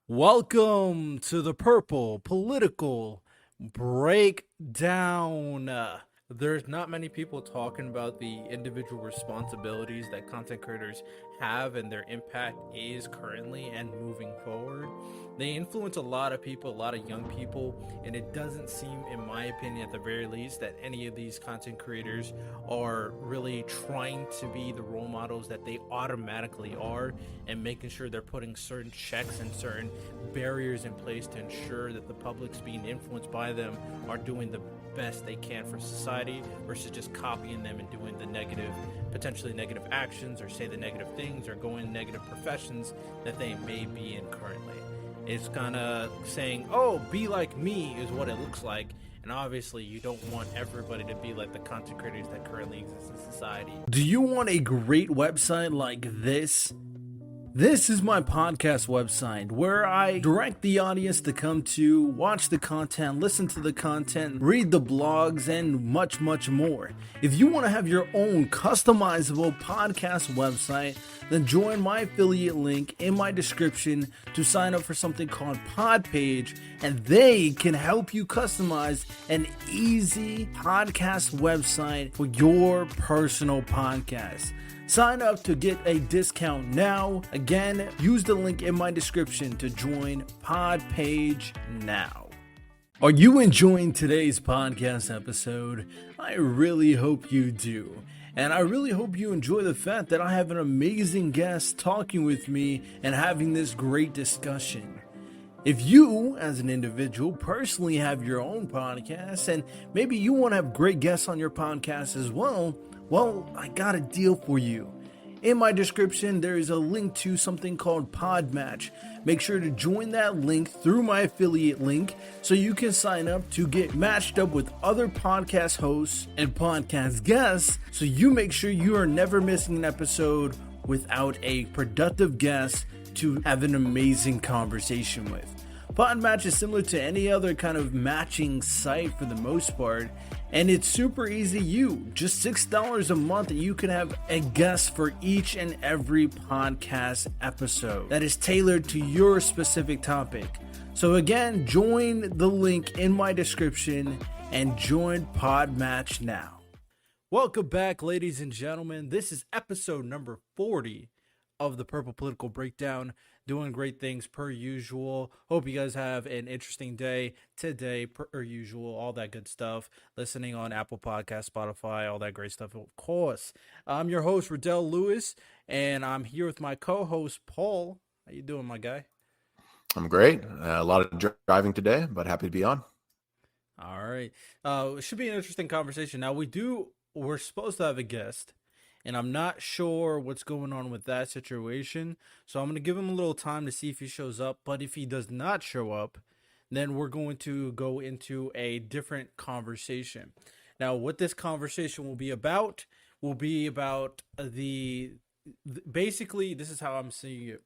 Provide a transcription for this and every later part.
Welcome to the Purple Political Breakdown. There's not many people talking about the individual responsibilities that content creators have and their impact is currently and moving forward. They influence a lot of people, a lot of young people, and it doesn't seem, in my opinion, at the very least, that any of these content creators are really trying to be the role models that they automatically are and making sure they're putting certain checks and certain barriers in place to ensure that the public's being influenced by them are doing the best they can for society versus just copying them and doing the negative, potentially negative actions or say the negative things or go in negative professions that they may be in currently. It's kind of saying, oh, be like me is what it looks like. And obviously, you don't want everybody to be like the content creators that currently exist in society. Do you want a great website like this? This is my podcast website where I direct the audience to come to watch the content, listen to the content, read the blogs, and much, much more. If you want to have your own customizable podcast website, then join my affiliate link in my description to sign up for something called Podpage, and they can help you customize an easy podcast website for your personal podcast. Sign up to get a discount now. Again, use the link in my description to join Podpage now. Are you enjoying today's podcast episode? I really hope you do. And I really hope you enjoy the fact that I have an amazing guest talking with me and having this great discussion. If you, as an individual, personally have your own podcast and maybe you want to have great guests on your podcast as well, I got a deal for you. In my description, there is a link to something called Podmatch. Make sure to join that link through my affiliate link so you can sign up to get matched up with other podcast hosts and podcast guests so you make sure you are never missing an episode without a productive guest to have an amazing conversation with. Podmatch is similar to any other kind of matching site for the most part, and it's super easy to use. Just $6 a month and you can have a guest for each and every podcast episode that is tailored to your specific topic. So again, join the link in my description and join Podmatch now. Welcome back, ladies and gentlemen. This is episode number 40 of the Purple Political Breakdown. Doing great things per usual. Hope you guys have an interesting day today per usual. All that good stuff. Listening on Apple Podcasts, Spotify, all that great stuff, of course. I'm your host, Riddell Lewis, and I'm here with my co-host, Paul. How you doing, my guy? I'm great. A lot of driving today, but happy to be on. All right. It should be an interesting conversation. Now, we're supposed to have a guest, and I'm not sure what's going on with that situation. So I'm going to give him a little time to see if he shows up. But if he does not show up, then we're going to go into a different conversation. Now, what this conversation will be about basically, this is how I'm seeing it.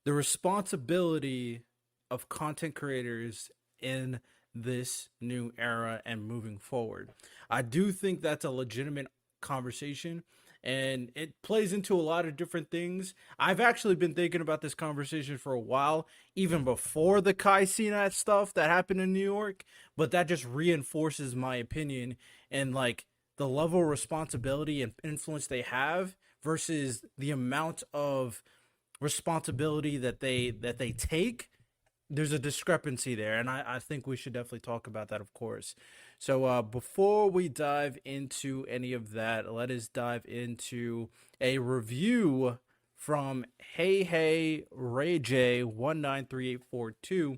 The responsibility of content creators in this new era and moving forward. I do think that's a legitimate conversation. And it plays into a lot of different things. I've actually been thinking about this conversation for a while, even before the Kai Cenat stuff that happened in New York. But that just reinforces my opinion and like the level of responsibility and influence they have versus the amount of responsibility that they take. There's a discrepancy there, and I think we should definitely talk about that, of course. So before we dive into any of that, let us dive into a review from Hey Ray J 193842.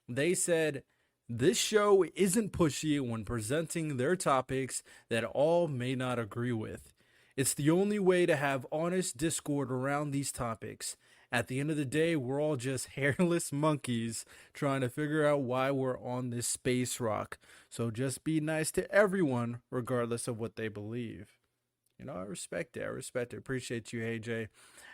They said, this show isn't pushy when presenting their topics that all may not agree with. It's the only way to have honest discord around these topics. At the end of the day, we're all just hairless monkeys trying to figure out why we're on this space rock. So just be nice to everyone, regardless of what they believe. You know, I respect it. Appreciate you, AJ.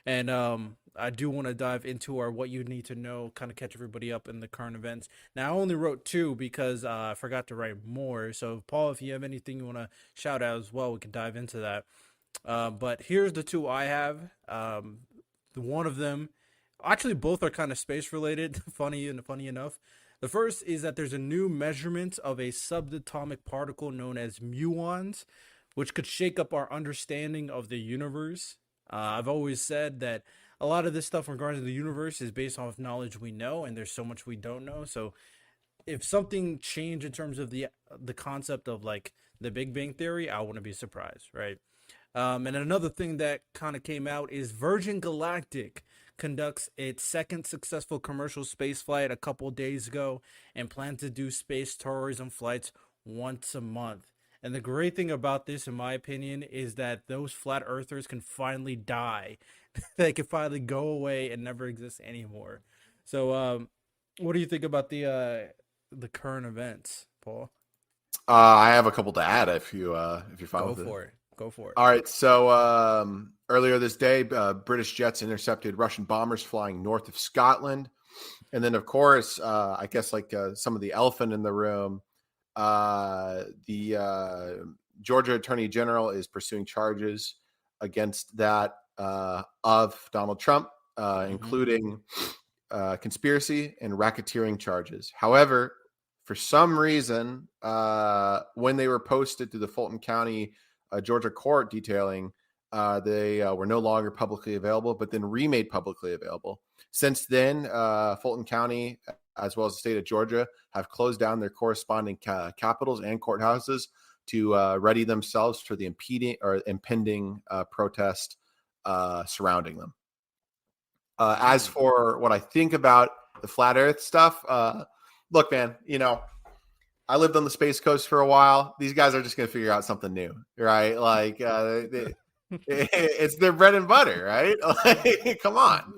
And I do want to dive into our what you need to know, kind of catch everybody up in the current events. Now, I only wrote 2 because I forgot to write more. So, Paul, if you have anything you want to shout out as well, we can dive into that. But here's the 2 I have. One of them Actually, both are kind of space related. Funny enough. The first is that there's a new measurement of a subatomic particle known as muons, which could shake up our understanding of the universe. I've always said that a lot of this stuff regarding the universe is based off knowledge we know, and there's so much we don't know. So if something changed in terms of the concept of like the Big Bang Theory, I wouldn't be surprised, right? And another thing that kind of came out is Virgin Galactic conducts its second successful commercial space flight a couple days ago and plans to do space tourism flights once a month. And the great thing about this, in my opinion, is that those flat earthers can finally die. They can finally go away and never exist anymore. So, what do you think about the current events, Paul? I have a couple to add if you're fine Go with it. for it. Go for it. All right. So earlier this day, British jets intercepted Russian bombers flying north of Scotland, and then of course, I guess like some of the elephant in the room, the Georgia Attorney General is pursuing charges against that of Donald Trump, Mm-hmm. including conspiracy and racketeering charges. However, for some reason, when they were posted to the Fulton County, Georgia court detailing, they were no longer publicly available, but then remade publicly available. Since then, Fulton County, as well as the state of Georgia, have closed down their corresponding capitals and courthouses to ready themselves for the impending protest surrounding them. As Mm. for what I think about the flat Earth stuff, look, man, I lived on the Space Coast for a while. These guys are just going to figure out something new, right? Like, it's their bread and butter, right? Like, come on.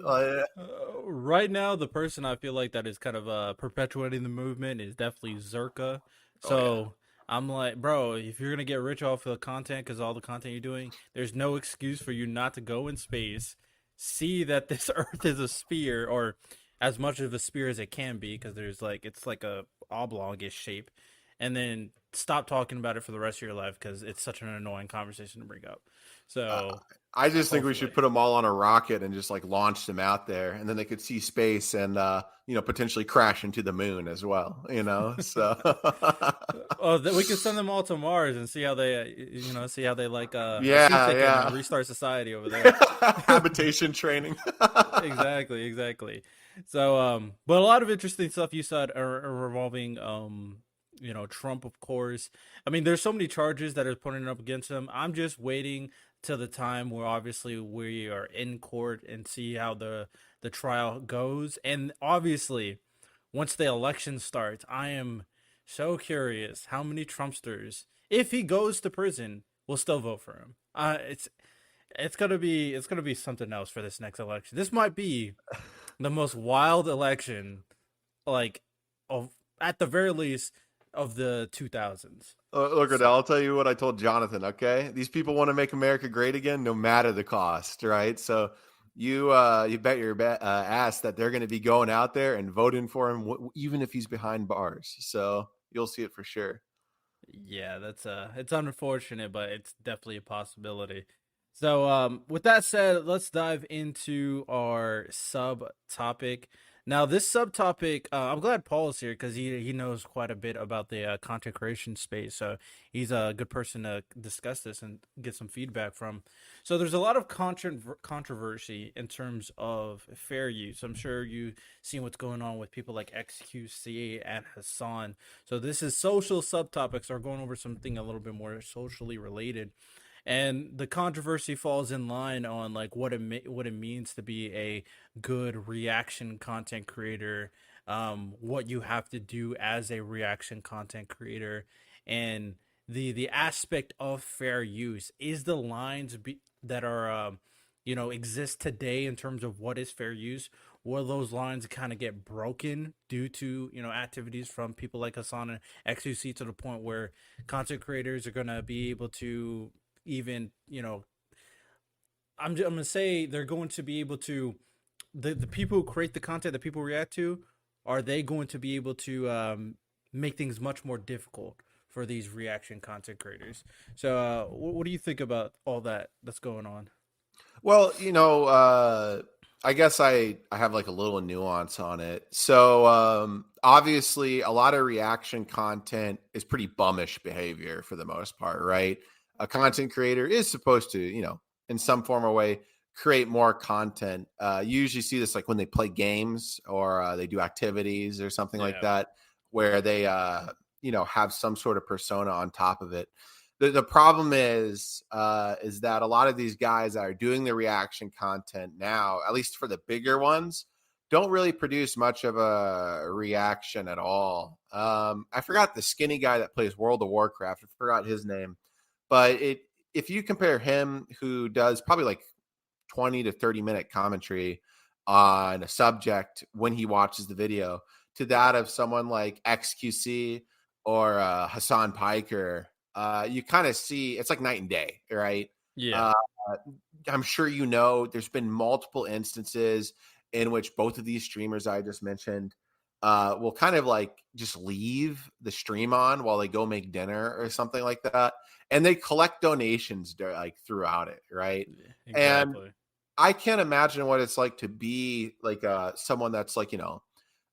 Right now, the person I feel like that is kind of perpetuating the movement is definitely Zerka. Oh yeah. So I'm like, bro, if you're gonna get rich off of the content because all the content you're doing, there's no excuse for you not to go in space, see that this Earth is a sphere or as much of a sphere as it can be, because there's like it's like a oblongish shape, and then stop talking about it for the rest of your life because it's such an annoying conversation to bring up. Uh, So I just think we should hopefully. put them all on a rocket and just like launch them out there, and then they could see space and potentially crash into the moon as well. So Oh, we can send them all to Mars and see how they, see how they like, see if yeah, they can yeah. restart society over there. Habitation training. Exactly, exactly. So, but a lot of interesting stuff you said are revolving, Trump, of course. I mean, there's so many charges that are putting up against him. I'm just waiting till the time where obviously we are in court and see how the trial goes, and obviously once the election starts, I am so curious how many Trumpsters, if he goes to prison, will still vote for him. It's gonna be something else for this next election. This might be the most wild election, like of at the very least of the 2000s. Look, So Adele, I'll tell you what I told Jonathan. Okay, these people want to make America great again, no matter the cost, right? So you bet your ass that they're going to be going out there and voting for him, even if he's behind bars. So you'll see it for sure. yeah, that's it's unfortunate, but it's definitely a possibility. So with that said, let's dive into our subtopic. Now, this subtopic, I'm glad Paul is here because he knows quite a bit about the content creation space. So he's a good person to discuss this and get some feedback from. So there's a lot of controversy in terms of fair use. I'm sure you've seen what's going on with people like XQC and Hassan. So this is social subtopics are going over something a little bit more socially related, and the controversy falls in line on like what it means to be a good reaction content creator, what you have to do as a reaction content creator, and the aspect of fair use is the lines that are exist today in terms of what is fair use. Will those lines kind of get broken due to activities from people like Hassan and XUC to the point where content creators are going to be able to even I'm gonna say they're going to be able to the people who create the content that people react to, are they going to be able to make things much more difficult for these reaction content creators? So what do you think about all that's going on? Well, I guess I have like a little nuance on it. So obviously a lot of reaction content is pretty bummish behavior for the most part, right? A content creator is supposed to, in some form or way create more content. You usually see this like when they play games or they do activities or something like Yeah. that where they have some sort of persona on top of it. The problem is that a lot of these guys that are doing the reaction content now, at least for the bigger ones, don't really produce much of a reaction at all. I forgot the skinny guy that plays World of Warcraft. I forgot his name, but if you compare him, who does probably like 20 to 30-minute commentary on a subject when he watches the video, to that of someone like XQC or Hassan Piker, you kind of see it's like night and day, right? Yeah. Uh, I'm sure there's been multiple instances in which both of these streamers I just mentioned will kind of like just leave the stream on while they go make dinner or something like that, and they collect donations like throughout it, right? Yeah, And exactly. I can't imagine what it's like to be like someone that's like,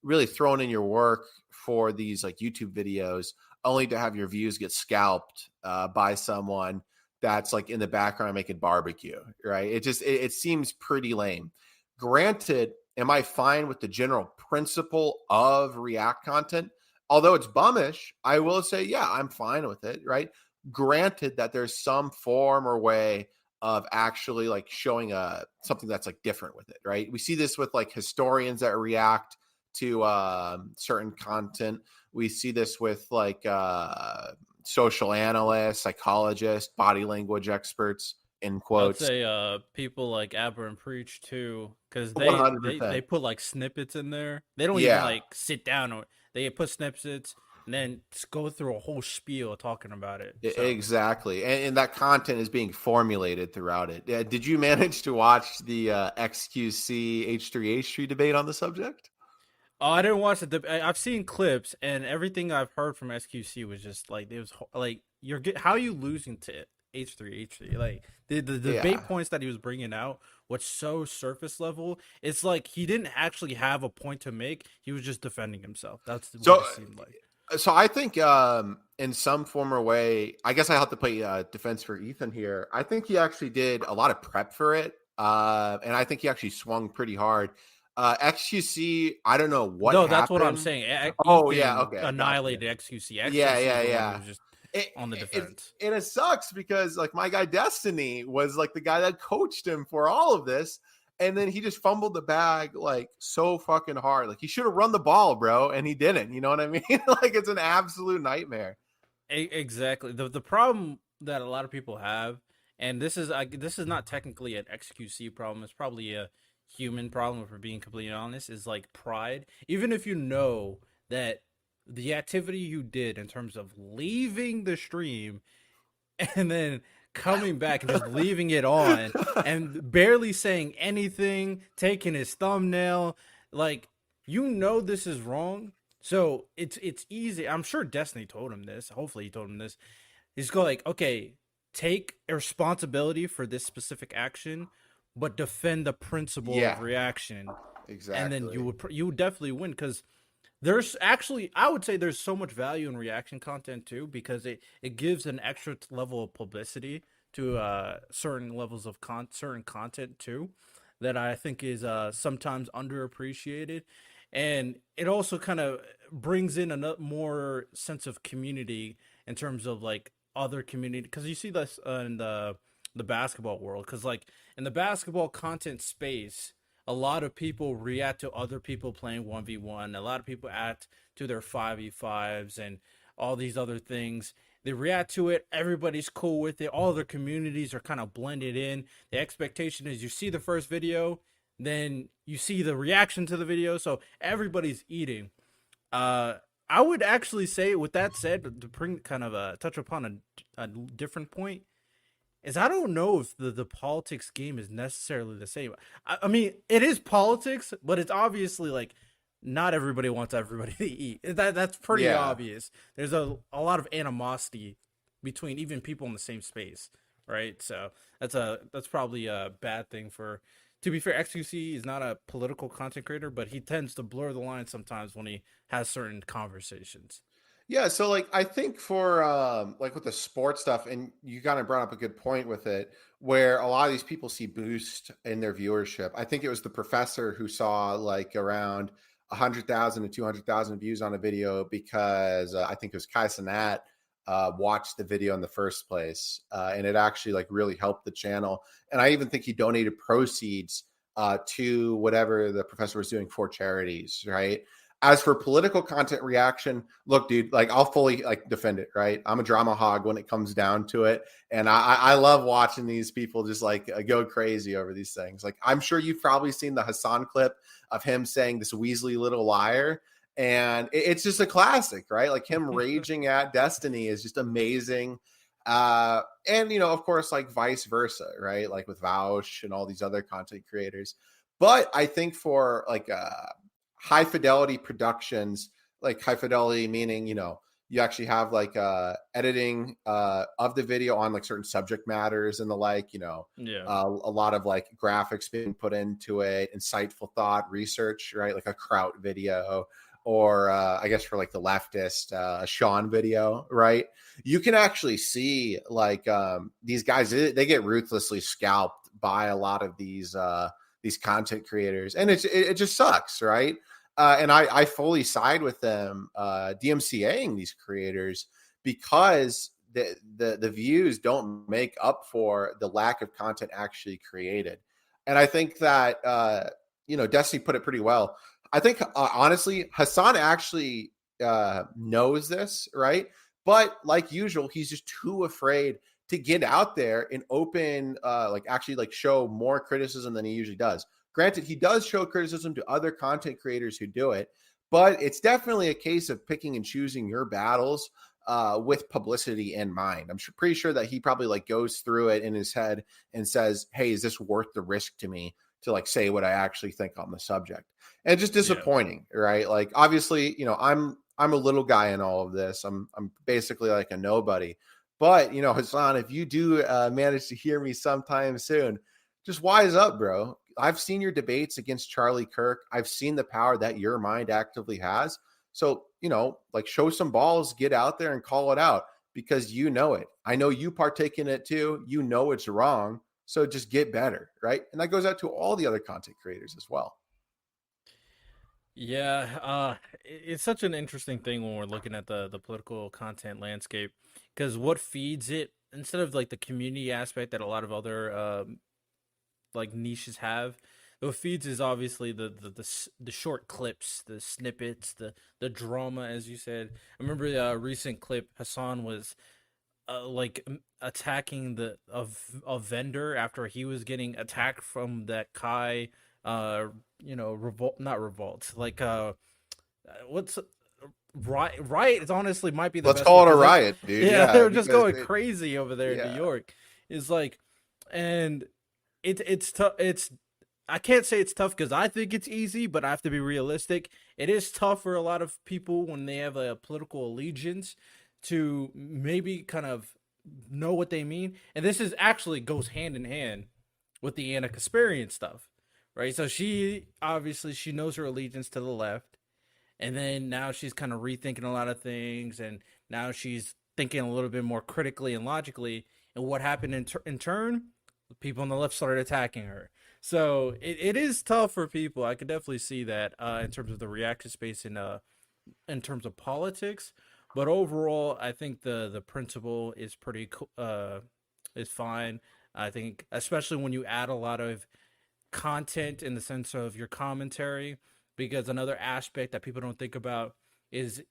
really thrown in your work for these like YouTube videos, only to have your views get scalped by someone that's like in the background making barbecue, right? It seems pretty lame. Granted, am I fine with the general principle of React content? Although it's bummish, I will say, yeah, I'm fine with it, right? Granted that there's some form or way of actually like showing something that's like different with it, right? We see this with like historians that react to certain content. We see this with like social analysts, psychologists, body language experts, in I would quotes. say people like Aber and Preach too, because One they, hundred they they percent. put like snippets in there. They don't even Yeah, like sit down, or they put snippets and then just go through a whole spiel talking about it. So exactly. And that content is being formulated throughout it. Did you manage to watch the XQC H3H3 debate on the subject? oh, I didn't watch it. I've seen clips, and everything I've heard from SQC was just like it was like how are you losing to H3H3? Like the debate Yeah. points that he was bringing out was so surface level. It's like he didn't actually have a point to make. He was just defending himself. That's what So it seemed like. I think in some form or way, I guess I have to play defense for Ethan here. I think he actually did a lot of prep for it, and I think he actually swung pretty hard. XQC, I don't know what No, that's what I'm happened. saying. Oh yeah, Ethan okay, gotcha. annihilated XQC. Yeah, XQC yeah, is the one who yeah. was just It, on the it defense. and it sucks because like my guy Destiny was like the guy that coached him for all of this, and then he just fumbled the bag like so fucking hard. Like he should have run the ball, bro, and he didn't. You know what I mean? Like it's an absolute nightmare. Exactly. The problem that a lot of people have, and this is not technically an XQC problem. It's probably a human problem, if we're being completely honest. Is like pride. Even if you know that the activity you did in terms of leaving the stream and then coming back and just leaving it on and barely saying anything, taking his thumbnail, like you know this is wrong. So it's easy. I'm sure Destiny told him this. Hopefully he told him this. He's going like, okay, take responsibility for this specific action, but defend the principle of Yeah, reaction, and then exactly. you would definitely win because there's actually, I would say there's so much value in reaction content too, because it gives an extra level of publicity to certain levels of certain content too, that I think is sometimes underappreciated, and it also kind of brings in a more sense of community in terms of like other community, because you see this in the basketball world, because like in the basketball content space, a lot of people react to other people playing 1v1. A lot of people act to their 5v5s and all these other things. They react to it. Everybody's cool with it. All their communities are kind of blended in. The expectation is you see the first video, then you see the reaction to the video. So everybody's eating. Uh, I would actually say, with that said, to bring kind of touch upon a different point, is I don't know if the politics game is necessarily the same. I mean, it is politics, but it's obviously like not everybody wants everybody to eat. That's pretty Yeah. obvious. There's a lot of animosity between even people in the same space, right? So that's probably a bad thing for to be fair, XQC is not a political content creator, but he tends to blur the line sometimes when he has certain conversations. Yeah, so like I think for like with the sports stuff, and you kind of brought up a good point with it, where a lot of these people see boost in their viewership. I think it was the professor who saw like around 100,000 to 200,000 views on a video because I think it was Kai Cenat watched the video in the first place, and it actually like really helped the channel. And I even think he donated proceeds to whatever the professor was doing for charities, right? As for political content reaction, look, dude, like I'll fully like defend it, right? I'm a drama hog when it comes down to it. And I love watching these people just like go crazy over these things. Like I'm sure you've probably seen the Hassan clip of him saying this Weasley little liar. And it's just a classic, right? Like him raging at Destiny is just amazing. And you know, of course, like vice versa, right? Like with Vaush and all these other content creators. But I think for like high fidelity productions, like high fidelity meaning, you know, you actually have like editing of the video on like certain subject matters and the like, you know, Yeah. a lot of like graphics being put into it, insightful thought, research, right? Like a Kraut video, or I guess for like the leftist, a Sean video, right? You can actually see like these guys, they get ruthlessly scalped by a lot of these content creators, and it just sucks, right? And I fully side with them DMCAing these creators because the views don't make up for the lack of content actually created. And I think that you know, Destiny put it pretty well. I think honestly, Hassan actually knows this, right? But like usual, he's just too afraid to get out there and open like actually like show more criticism than he usually does. Granted, he does show criticism to other content creators who do it, but it's definitely a case of picking and choosing your battles with publicity in mind. I'm pretty sure that he probably like goes through it in his head and says, "Hey, is this worth the risk to me to like say what I actually think on the subject?" And it's just Yeah. disappointing, right? Like obviously, you know, I'm a little guy in all of this. I'm basically like a nobody. But you know, Hassan, if you do manage to hear me sometime soon, just wise up, bro. I've seen your debates against Charlie Kirk. I've seen the power that your mind actively has. So, you know, like show some balls, get out there and call it out because you know it. I know you partake in it too. You know it's wrong. So just get better, right? And that goes out to all the other content creators as well. Yeah, it's such an interesting thing when we're looking at the political content landscape, because what feeds it, instead of like the community aspect that a lot of other like niches have, what feeds is obviously the short clips, the snippets, the drama, as you said. I remember a recent clip. Hassan was attacking a vendor after he was getting attacked from that Kai revolt, not revolt, like what's riot is honestly might be the Let's best way, call it a because riot, dude. yeah, they Yeah, were just because going crazy over there in New yeah. York. It's like, and it's tough. It's I can't say it's tough because I think it's easy, but I have to be realistic. It is tough for a lot of people when they have a political allegiance to maybe kind of know what they mean. And this is actually goes hand in hand with the Anna Kasparian stuff, right? So she obviously she knows her allegiance to the left, and then now she's kind of rethinking a lot of things, and now she's thinking a little bit more critically and logically. And what happened in turn? People on the left started attacking her. So it is tough for people. I could definitely see that in terms of the reaction space in terms of politics. But overall, I think the principle is pretty is fine. I think especially when you add a lot of content in the sense of your commentary, because another aspect that people don't think about is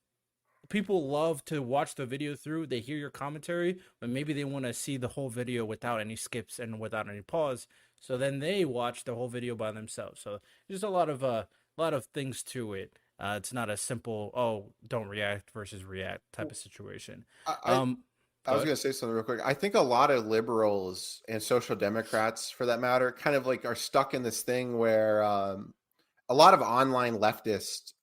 people love to watch the video through. They hear your commentary, but maybe they want to see the whole video without any skips and without any pause. So then they watch the whole video by themselves. So there's a lot of things to it. It's not a simple don't react versus react type of situation. I, Um, I go was ahead. going to say something real quick. I think a lot of liberals and social democrats, for that matter, kind of like are stuck in this thing where a lot of online leftists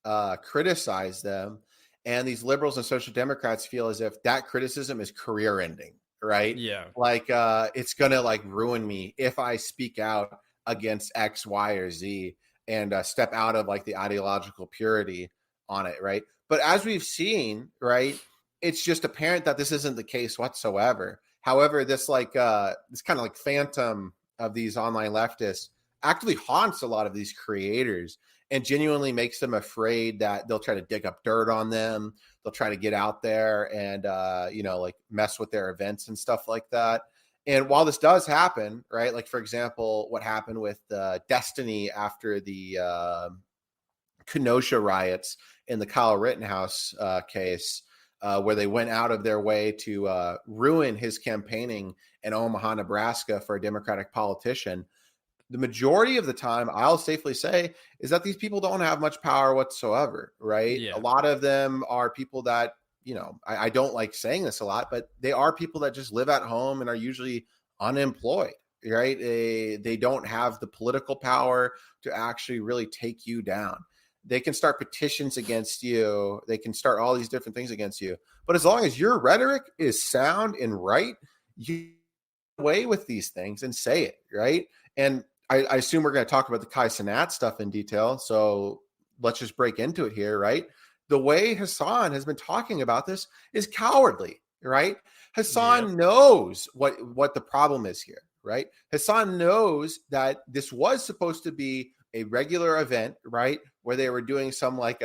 criticize them, and these liberals and social democrats feel as if that criticism is career ending, right? Yeah. Like it's gonna like ruin me if I speak out against X, Y, or Z, and step out of like the ideological purity on it, right? But as we've seen, right, it's just apparent that this isn't the case whatsoever. However, this kind of like phantom of these online leftists actively haunts a lot of these creators and genuinely makes them afraid that they'll try to dig up dirt on them. They'll try to get out there and like mess with their events and stuff like that. And while this does happen, right, like for example, what happened with Destiny after the Kenosha riots in the Kyle Rittenhouse case, where they went out of their way to ruin his campaigning in Omaha, Nebraska for a Democratic politician. The majority of the time, I'll safely say, is that these people don't have much power whatsoever, right? A Yeah. lot of them are people that, I don't like saying this a lot, but they are people that just live at home and are usually unemployed, right? They don't have the political power to actually really take you down. They can start petitions against you. They can start all these different things against you. But as long as your rhetoric is sound and right, you away with these things and say it, right? And I assume we're going to talk about the Kai Cenat stuff in detail. So let's just break into it here, right? The way Hassan has been talking about this is cowardly, right? Yep. Hassan knows what the problem is here, right? Hassan knows that this was supposed to be a regular event, right? Where they were doing some like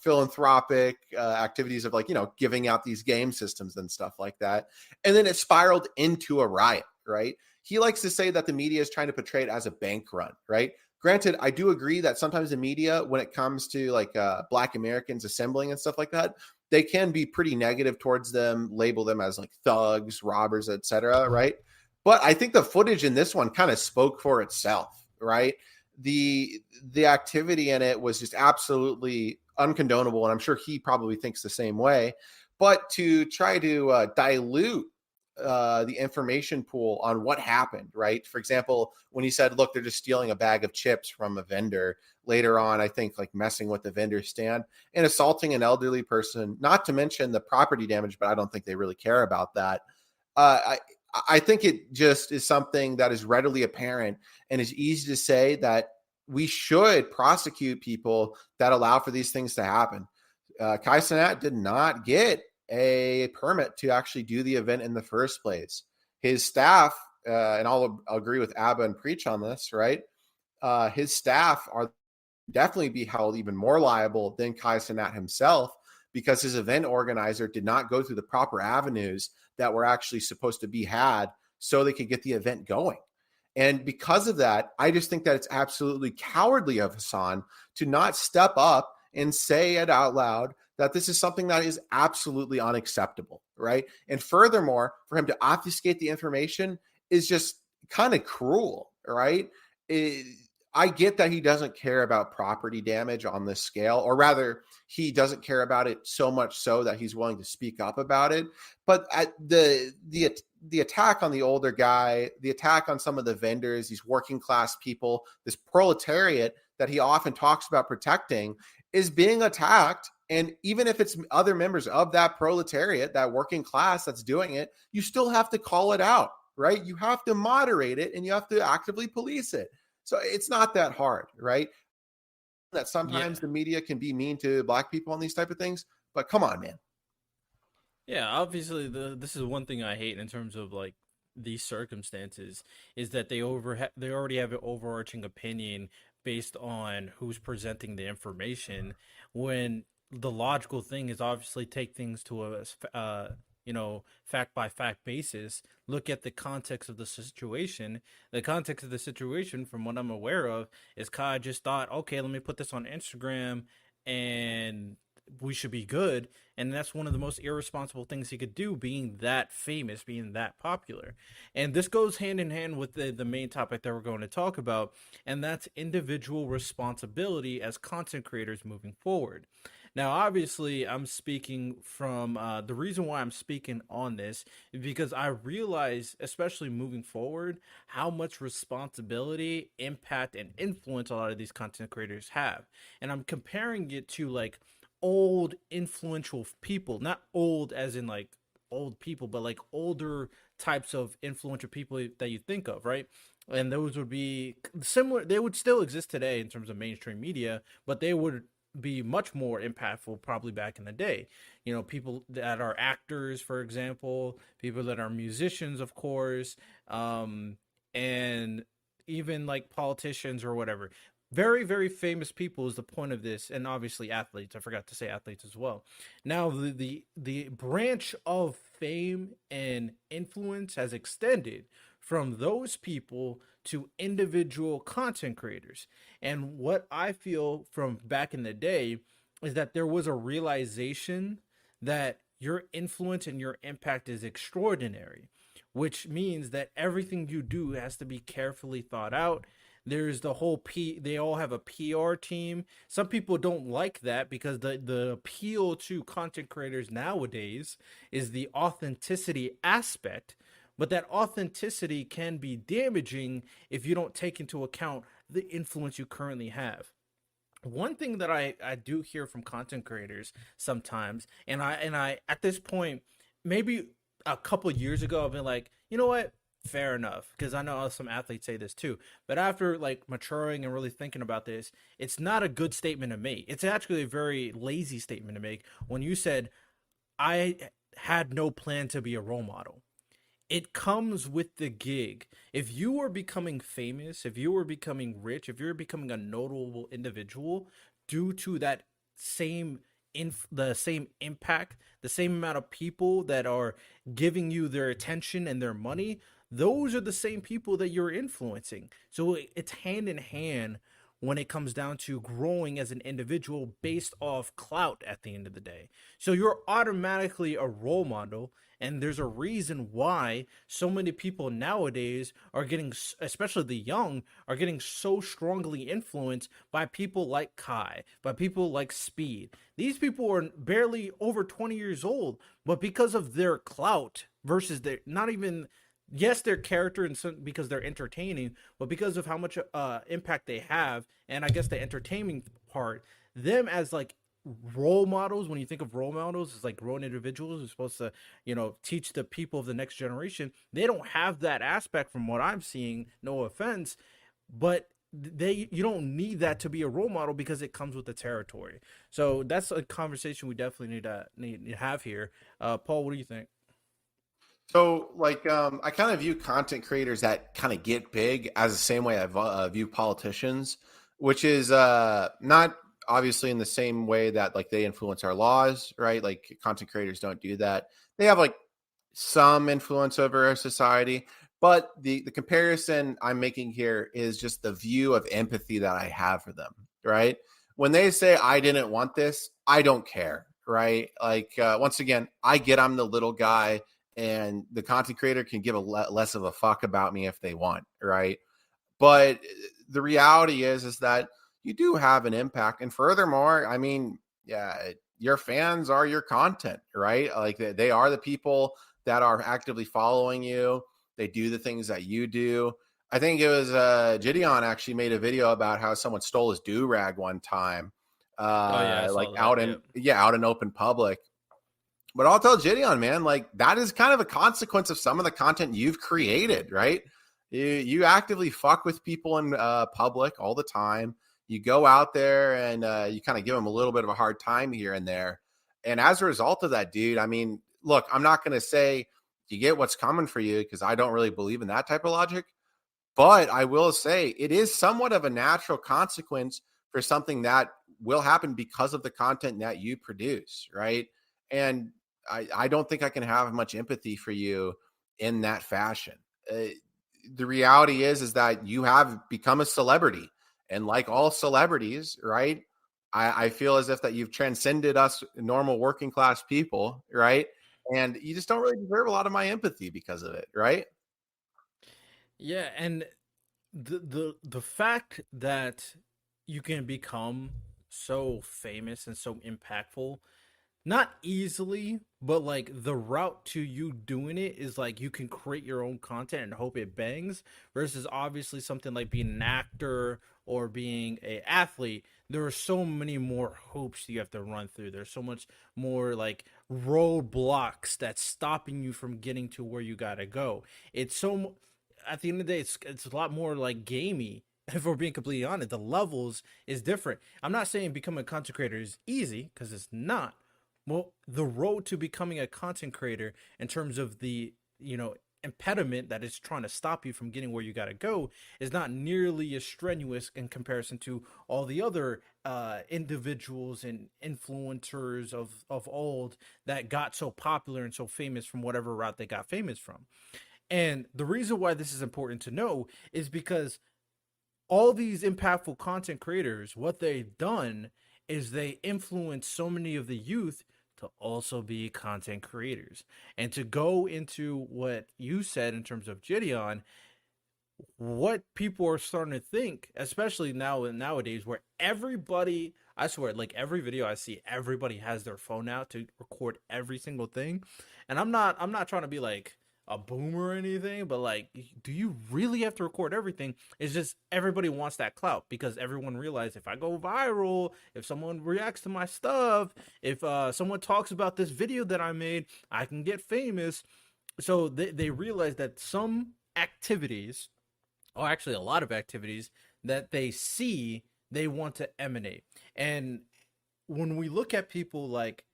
philanthropic activities of like giving out these game systems and stuff like that, and then it spiraled into a riot, right? He likes to say that the media is trying to portray it as a bank run, right? Granted, I do agree that sometimes the media, when it comes to like Black Americans assembling and stuff like that, they can be pretty negative towards them, label them as like thugs, robbers, etc., right? But I think the footage in this one kind of spoke for itself, right? The activity in it was just absolutely uncondonable, and I'm sure he probably thinks the same way. But to try to dilute the information pool on what happened, right? For example, when he said, look, they're just stealing a bag of chips from a vendor, later on, I think like messing with the vendor stand and assaulting an elderly person, not to mention the property damage, but I don't think they really care about that. Uh, I think it just is something that is readily apparent and is easy to say that we should prosecute people that allow for these things to happen. Kai Cenat did not get a permit to actually do the event in the first place. His staff, and I'll agree with Abba and Preach on this, right? His staff are definitely be held even more liable than Kai Cenat himself because his event organizer did not go through the proper avenues that were actually supposed to be had so they could get the event going. And because of that, I just think that it's absolutely cowardly of Hassan to not step up and say it out loud that this is something that is absolutely unacceptable, right? And furthermore, for him to obfuscate the information is just kind of cruel, right? I get that he doesn't care about property damage on this scale, or rather, he doesn't care about it so much so that he's willing to speak up about it. But at the attack on the older guy, the attack on some of the vendors, these working class people, this proletariat that he often talks about protecting is being attacked. And even if it's other members of that proletariat, that working class that's doing it, you still have to call it out, right? You have to moderate it and you have to actively police it. So it's not that hard, right? That sometimes Yeah. the media can be mean to Black people on these type of things, but come on, man. Yeah, obviously this is one thing I hate in terms of like these circumstances is that they already have an overarching opinion based on who's presenting the information when the logical thing is obviously take things to fact by fact basis, look at the context of the situation. The context of the situation from what I'm aware of is Kai just thought, okay, let me put this on Instagram and we should be good. And that's one of the most irresponsible things he could do, being that famous, being that popular. And this goes hand in hand with the main topic that we're going to talk about, and that's individual responsibility as content creators moving forward. Now, obviously, I'm speaking from the reason why I'm speaking on this is because I realize, especially moving forward, how much responsibility, impact, and influence a lot of these content creators have. And I'm comparing it to like old influential people, not old as in like old people, but like older types of influential people that you think of, right? and those would be similar. They would still exist today in terms of mainstream media, but they would be much more impactful probably back in the day. You know, people that are actors, for example, people that are musicians, of course, and even like politicians or whatever. Very, very famous people is the point of this, and obviously athletes. I forgot to say athletes as well. Now, the branch of fame and influence has extended from those people to individual content creators. And what I feel from back in the day is that there was a realization that your influence and your impact is extraordinary, which means that everything you do has to be carefully thought out. There's the whole they all have a PR team. Some people don't like that because the appeal to content creators nowadays is the authenticity aspect, but that authenticity can be damaging if you don't take into account the influence you currently have. One thing that I do hear from content creators sometimes, and I at this point, maybe a couple years ago, I've been like, you know what? Fair enough, because I know some athletes say this too. But after like maturing and really thinking about this, it's not a good statement to make. It's actually a very lazy statement to make when you said I had no plan to be a role model. It comes with the gig. If you are becoming famous, if you are becoming rich, if you're becoming a notable individual due to that same the same impact, the same amount of people that are giving you their attention and their money, those are the same people that you're influencing. So it's hand in hand when it comes down to growing as an individual based off clout at the end of the day. So you're automatically a role model, and there's a reason why so many people nowadays are getting, especially the young, are getting so strongly influenced by people like Kai, by people like Speed. These people are barely over 20 years old, but because of their clout versus their, not even, yes, their character and some because they're entertaining, but because of how much impact they have, and I guess the entertaining part, them as like role models. When you think of role models, it's like grown individuals who's supposed to, teach the people of the next generation. They don't have that aspect from what I'm seeing. No offense, but you don't need that to be a role model because it comes with the territory. So that's a conversation we definitely need to have here. Paul, what do you think? So, like, I kind of view content creators that kind of get big as the same way I view politicians, which is not obviously in the same way that like they influence our laws, right? Like, content creators don't do that. They have like some influence over our society, but the comparison I'm making here is just the view of empathy that I have for them, right? When they say I didn't want this, I don't care, right? Like, once again, I get I'm the little guy, and the content creator can give a less of a fuck about me if they want, right? But the reality is that you do have an impact, and furthermore, I mean, yeah, your fans are your content, right? Like, they are the people that are actively following you. They do the things that you do. I think it was Gideon actually made a video about how someone stole his do rag one time, Oh yeah, I like saw that. out in, Yep. yeah, out in open public. But I'll tell Gideon, man, like, that is kind of a consequence of some of the content you've created, right? You actively fuck with people in public all the time. You go out there and you kind of give them a little bit of a hard time here and there. And as a result of that, dude, I mean, look, I'm not going to say you get what's coming for you because I don't really believe in that type of logic. But I will say it is somewhat of a natural consequence for something that will happen because of the content that you produce, right? And I don't think I can have much empathy for you in that fashion. The reality is that you have become a celebrity, and like all celebrities, right? I feel as if that you've transcended us normal working class people, right? And you just don't really deserve a lot of my empathy because of it, right? Yeah, and the fact that you can become so famous and so impactful, not easily, but like the route to you doing it is like you can create your own content and hope it bangs, versus obviously something like being an actor or being a athlete. There are so many more hoops you have to run through. There's so much more like roadblocks that's stopping you from getting to where you gotta go. It's so at the end of the day, it's a lot more like gamey. If we're being completely honest, the levels is different. I'm not saying becoming a content creator is easy, because it's not. Well, the road to becoming a content creator, in terms of the, impediment that is trying to stop you from getting where you got to go, is not nearly as strenuous in comparison to all the other individuals and influencers of old that got so popular and so famous from whatever route they got famous from. And the reason why this is important to know is because all these impactful content creators, what they've done is they influence so many of the youth to also be content creators. And to go into what you said in terms of Gideon, what people are starting to think, especially nowadays, where everybody, I swear, like every video I see, everybody has their phone out to record every single thing. And I'm not trying to be like a boomer or anything, but like, do you really have to record everything? It's just everybody wants that clout, because everyone realizes, if I go viral, if someone reacts to my stuff, if someone talks about this video that I made, I can get famous. So they realize that some activities, or actually a lot of activities that they see, they want to emanate. And when we look at people like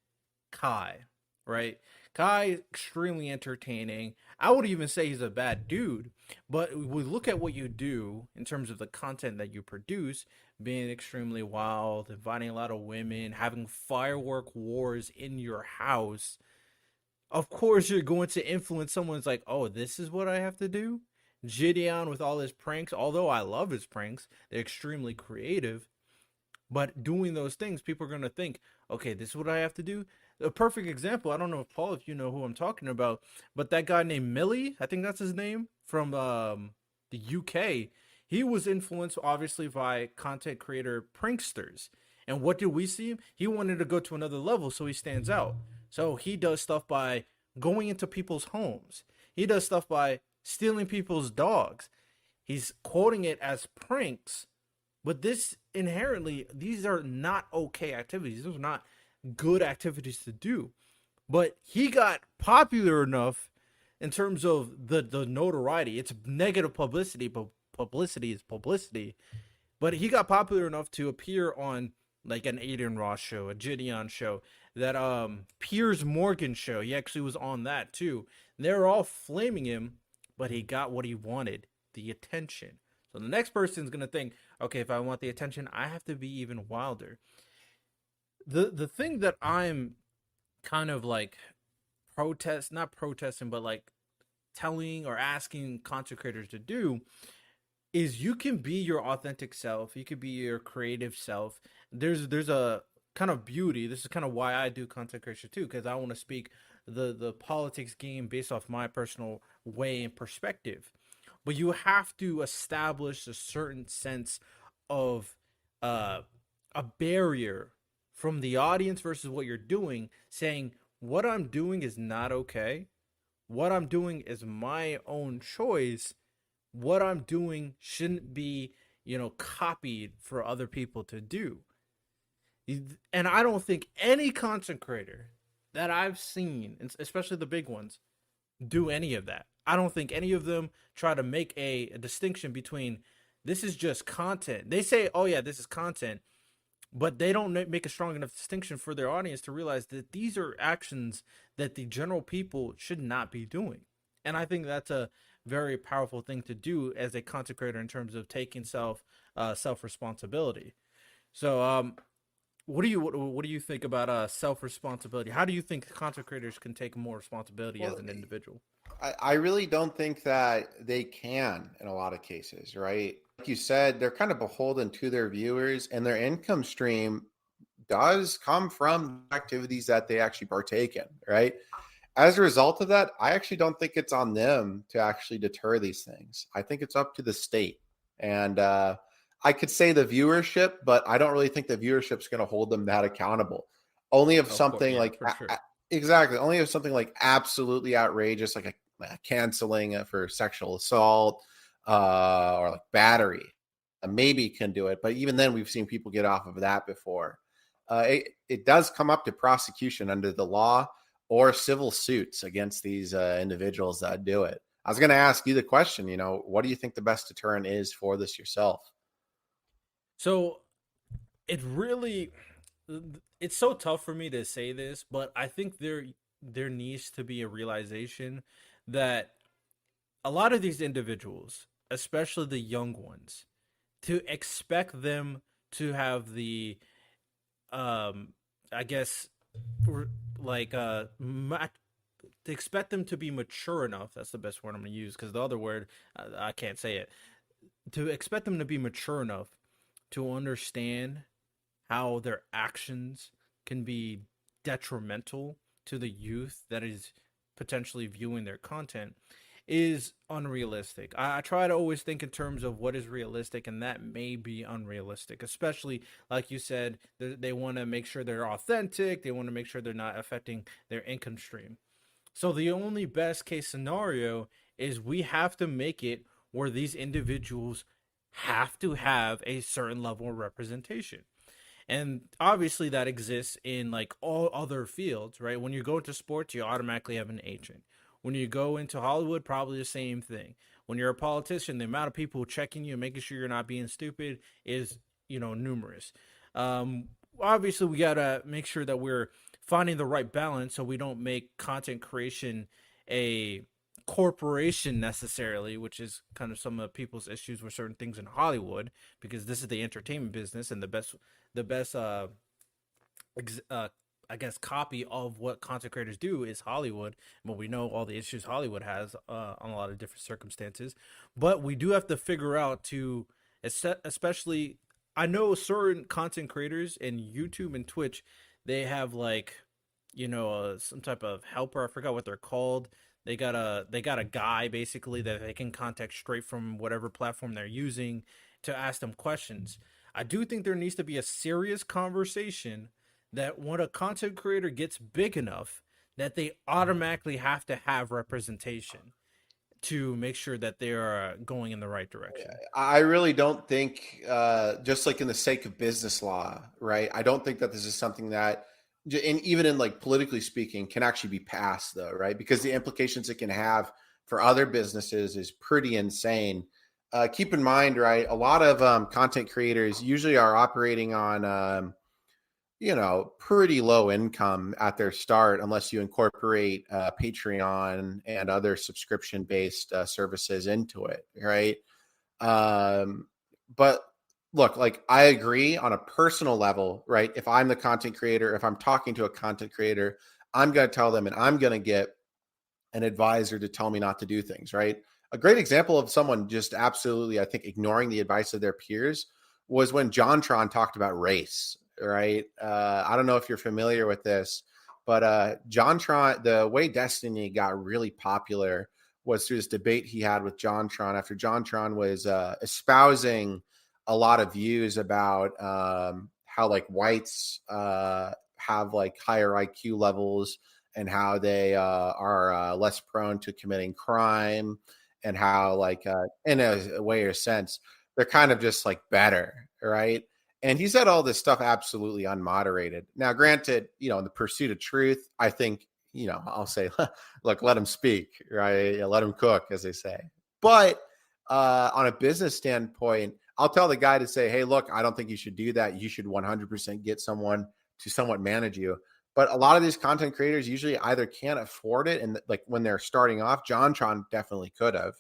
Kai, right? Kai, extremely entertaining. I would even say he's a bad dude, but we look at what you do in terms of the content that you produce, being extremely wild, inviting a lot of women, having firework wars in your house. Of course, you're going to influence someone's like, oh, this is what I have to do. Gideon with all his pranks, although I love his pranks, they're extremely creative. But doing those things, people are going to think, okay, this is what I have to do. A perfect example, I don't know if Paul, if you know who I'm talking about, but that guy named Millie, I think that's his name, from the UK, he was influenced obviously by content creator pranksters. And what did we see? He wanted to go to another level, so he stands out. So he does stuff by going into people's homes. He does stuff by stealing people's dogs. He's quoting it as pranks, but this inherently, these are not okay activities. Those are not good activities to do. But he got popular enough in terms of the notoriety. It's negative publicity, but publicity is publicity. But he got popular enough to appear on like an Aiden Ross show, a Gideon show, that Piers Morgan show. He actually was on that too. They're all flaming him, but he got what he wanted, the attention. So the next person's gonna think, okay, if I want the attention, I have to be even wilder. The thing that I'm kind of like not protesting, but like telling or asking content creators to do, is you can be your authentic self. You could be your creative self. There's a kind of beauty. This is kind of why I do content creation too, because I want to speak the politics game based off my personal way and perspective. But you have to establish a certain sense of a barrier from the audience versus what you're doing, saying what I'm doing is not okay. What I'm doing is my own choice. What I'm doing shouldn't be, copied for other people to do. And I don't think any content creator that I've seen, especially the big ones, do any of that. I don't think any of them try to make a distinction between, this is just content. They say, oh yeah, this is content, but they don't make a strong enough distinction for their audience to realize that these are actions that the general people should not be doing. And I think that's a very powerful thing to do as a content creator in terms of taking self responsibility. So what do you think about self responsibility? How do you think content creators can take more responsibility as an individual? I really don't think that they can in a lot of cases, right? Like you said, they're kind of beholden to their viewers, and their income stream does come from activities that they actually partake in, right? As a result of that, I actually don't think it's on them to actually deter these things. I think it's up to the state. And I could say the viewership, but I don't really think the viewership's going to hold them that accountable. Only if something like sure. exactly, only if something like absolutely outrageous, like a canceling for sexual assault or like battery, maybe can do it. But even then, we've seen people get off of that before. It does come up to prosecution under the law or civil suits against these individuals that do it. I was going to ask you the question, what do you think the best deterrent is for this yourself? So it really, it's so tough for me to say this, but I think there needs to be a realization that a lot of these individuals, especially the young ones, to expect them to have the um I guess like to expect them to be mature enough, that's the best word I'm going to use because the other word I can't say it, to expect them to be mature enough to understand how their actions can be detrimental to the youth that is potentially viewing their content is unrealistic. I try to always think in terms of what is realistic, and that may be unrealistic, especially like you said, they want to make sure they're authentic, they want to make sure they're not affecting their income stream. So the only best case scenario is we have to make it where these individuals have to have a certain level of representation. And obviously that exists in like all other fields, right? When you go into sports, you automatically have an agent. When you go into Hollywood, probably the same thing. When you're a politician, the amount of people checking you and making sure you're not being stupid is, numerous. Um, Obviously, we gotta make sure that we're finding the right balance so we don't make content creation a corporation necessarily, which is kind of some of people's issues with certain things in Hollywood, because this is the entertainment business, and the best ex- uh I guess copy of what content creators do is Hollywood. But we know all the issues Hollywood has on a lot of different circumstances. But we do have to figure out to, especially, I know certain content creators in YouTube and Twitch, they have like, some type of helper. I forgot what they're called. They got a guy basically that they can contact straight from whatever platform they're using to ask them questions. I do think there needs to be a serious conversation that when a content creator gets big enough that they automatically have to have representation to make sure that they are going in the right direction. I really don't think, just like in the sake of business law, right? I don't think that this is something that, and even in like politically speaking, can actually be passed, though, right? Because the implications it can have for other businesses is pretty insane. Keep in mind, right? A lot of content creators usually are operating on, pretty low income at their start, unless you incorporate Patreon and other subscription based services into it, right? Um, but look, like I agree on a personal level, right? If I'm the content creator, if I'm talking to a content creator, I'm going to tell them and I'm going to get an advisor to tell me not to do things, right? A great example of someone just absolutely, I think, ignoring the advice of their peers was when JonTron talked about race, right? I don't know if you're familiar with this, but JonTron, the way Destiny got really popular was through this debate he had with JonTron after JonTron was espousing a lot of views about how like whites have like higher IQ levels and how they are less prone to committing crime, and how like in a way or sense they're kind of just like better, right? And he said all this stuff absolutely unmoderated. Now granted, in the pursuit of truth, I think, I'll say look, let him speak, right? Yeah, let him cook, as they say. But on a business standpoint, I'll tell the guy to say, hey, look, I don't think you should do that. You should 100% get someone to somewhat manage you. But a lot of these content creators usually either can't afford it, and like when they're starting off, JonTron definitely could have.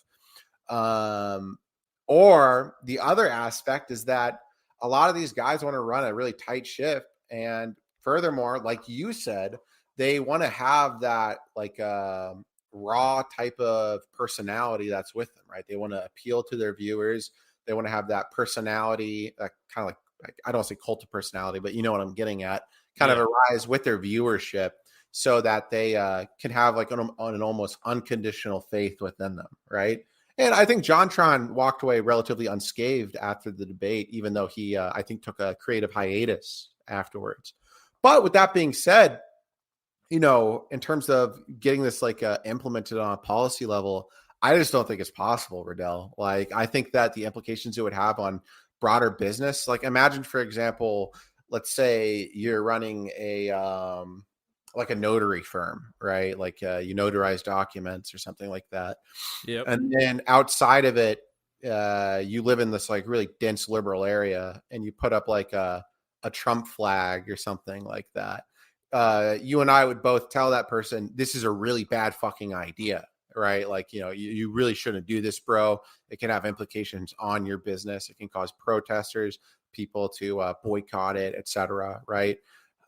Or the other aspect is that a lot of these guys want to run a really tight ship, and furthermore, like you said, they want to have that like raw type of personality that's with them, right? They want to appeal to their viewers. They want to have that personality, kind of like I don't say cult of personality, but you know what I'm getting at, kind of Yeah. arise with their viewership so that they can have like an almost unconditional faith within them, right? And I think JonTron walked away relatively unscathed after the debate, even though he, I think, took a creative hiatus afterwards. But with that being said, in terms of getting this like implemented on a policy level, I just don't think it's possible, Riddell. Like, I think that the implications it would have on broader business, like imagine, for example, let's say you're running like a notary firm, right? Like you notarize documents or something like that. Yep. And then outside of it, you live in this like really dense liberal area, and you put up like a Trump flag or something like that. You and I would both tell that person this is a really bad fucking idea, right? Like, you really shouldn't do this, bro. It can have implications on your business. It can cause protesters, people to boycott it, etc. Right?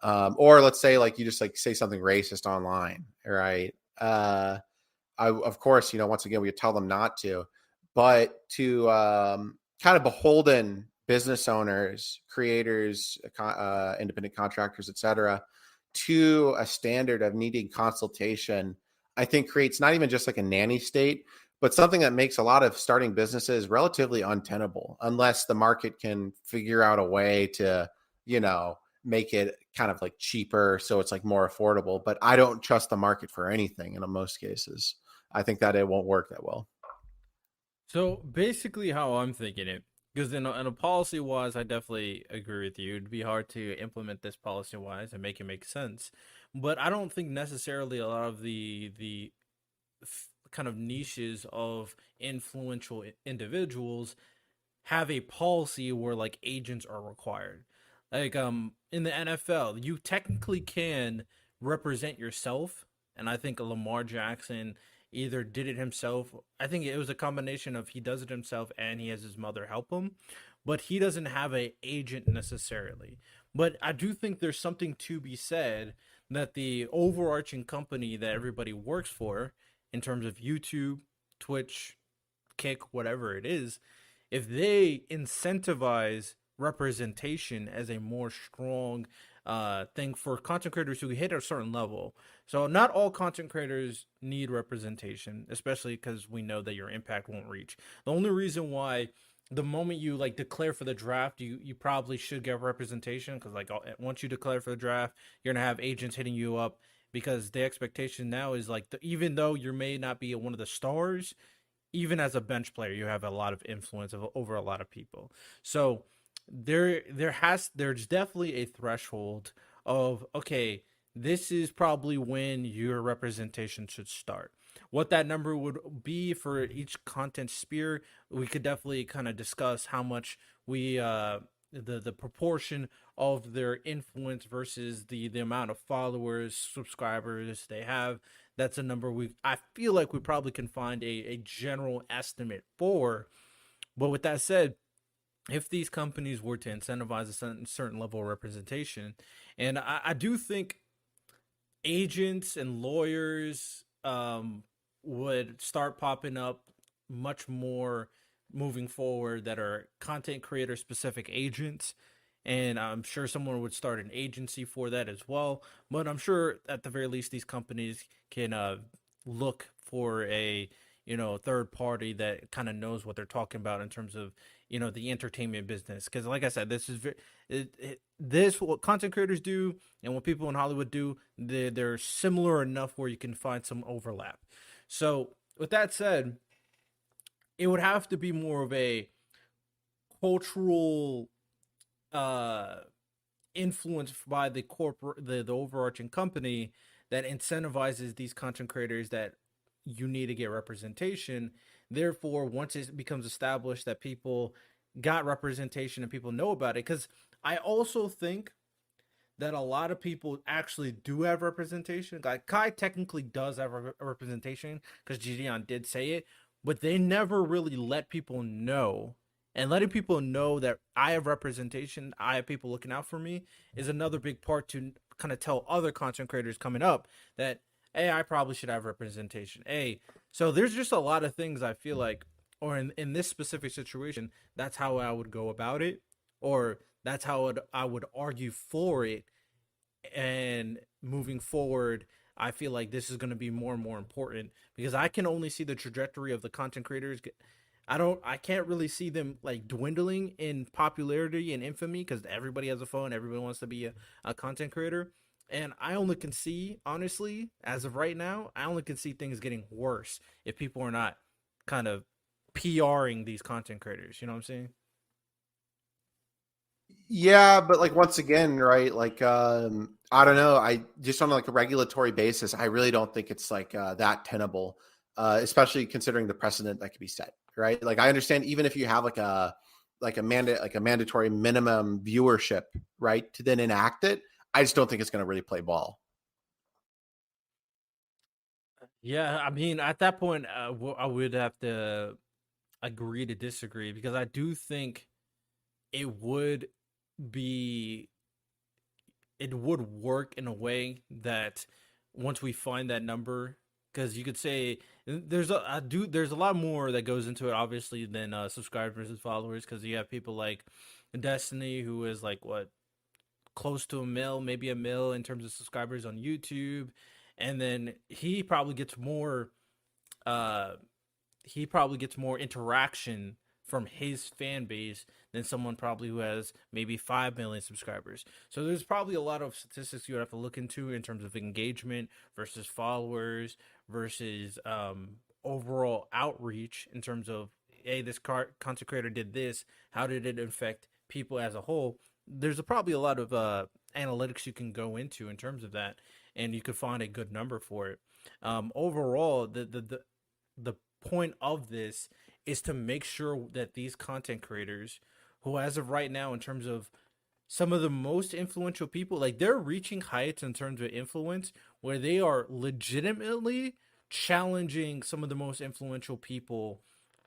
Or let's say like you just like say something racist online, right? Of course, once again, we tell them not to, but to kind of beholden business owners, creators, independent contractors, etc., to a standard of needing consultation, I think creates not even just like a nanny state, but something that makes a lot of starting businesses relatively untenable unless the market can figure out a way to, you know, make it kind of like cheaper so it's like more affordable. But I don't trust the market for anything in most cases. I think that it won't work that well. So basically, how I'm thinking it, because in a policy wise, I definitely agree with you. It'd be hard to implement this policy wise and make it make sense, but I don't think necessarily a lot of the kind of niches of influential individuals have a policy where like agents are required. Like in the NFL, you technically can represent yourself, and I think Lamar Jackson either did it himself. I think it was a combination of he does it himself and he has his mother help him, but he doesn't have a agent necessarily. But I do think there's something to be said that the overarching company that everybody works for in terms of YouTube, Twitch, Kick, whatever it is, if they incentivize representation as a more strong thing for content creators who hit a certain level. So not all content creators need representation, especially because we know that your impact won't reach. The only reason why the moment you like declare for the draft, you probably should get representation because like once you declare for the draft, you're gonna have agents hitting you up because the expectation now is like even though you may not be one of the stars, even as a bench player, you have a lot of influence over a lot of people. So there's definitely a threshold of okay, this is probably when your representation should start. What that number would be for each content sphere, we could definitely kind of discuss how much we the proportion of their influence versus the amount of followers, subscribers they have. That's a number I feel like we probably can find a general estimate for. But with that said, if these companies were to incentivize a certain level of representation, and I do think agents and lawyers would start popping up much more moving forward that are content creator specific agents. And I'm sure someone would start an agency for that as well. But I'm sure at the very least, these companies can look for a third party that kind of knows what they're talking about in terms of the entertainment business. Because like I said, this is this what content creators do and what people in Hollywood do. They're similar enough where you can find some overlap. So with that said, it would have to be more of a cultural uh influenced by the corporate the overarching company that incentivizes these content creators that you need to get representation. Therefore, once it becomes established that people got representation and people know about it, because I also think that a lot of people actually do have representation. Like Kai technically does have representation because Gideon did say it, but they never really let people know. And letting people know that I have representation, I have people looking out for me, is another big part to kind of tell other content creators coming up that, hey, I probably should have representation. Hey, so there's just a lot of things I feel like, or in this specific situation, that's how I would go about it, or that's how I would argue for it. And moving forward, I feel like this is going to be more and more important because I can only see the trajectory of the content creators. I can't really see them like dwindling in popularity and infamy because everybody has a phone, everybody wants to be a content creator. And I only can see, honestly, as of right now, I only can see things getting worse if people are not kind of PRing these content creators. You know what I'm saying? Yeah, but like once again, right? Like I don't know. I just on like a regulatory basis, I really don't think it's like that tenable, especially considering the precedent that could be set, right? Like I understand even if you have like a mandatory minimum viewership, right, to then enact it, I just don't think it's going to really play ball. Yeah, I mean, at that point, I would have to agree to disagree because I do think it would be it would work in a way that once we find that number, because you could say there's a lot more that goes into it obviously than subscribers and followers, because you have people like Destiny, who is like what, close to a mil, maybe a mil in terms of subscribers on YouTube, and then uh he probably gets more interaction from his fan base than someone probably who has maybe 5 million subscribers. So there's probably a lot of statistics you would have to look into in terms of engagement versus followers versus overall outreach in terms of, hey, this content creator did this, how did it affect people as a whole. There's probably a lot of analytics you can go into in terms of that, and you could find a good number for it. Overall, the point of this is to make sure that these content creators, who as of right now in terms of some of the most influential people, like they're reaching heights in terms of influence where they are legitimately challenging some of the most influential people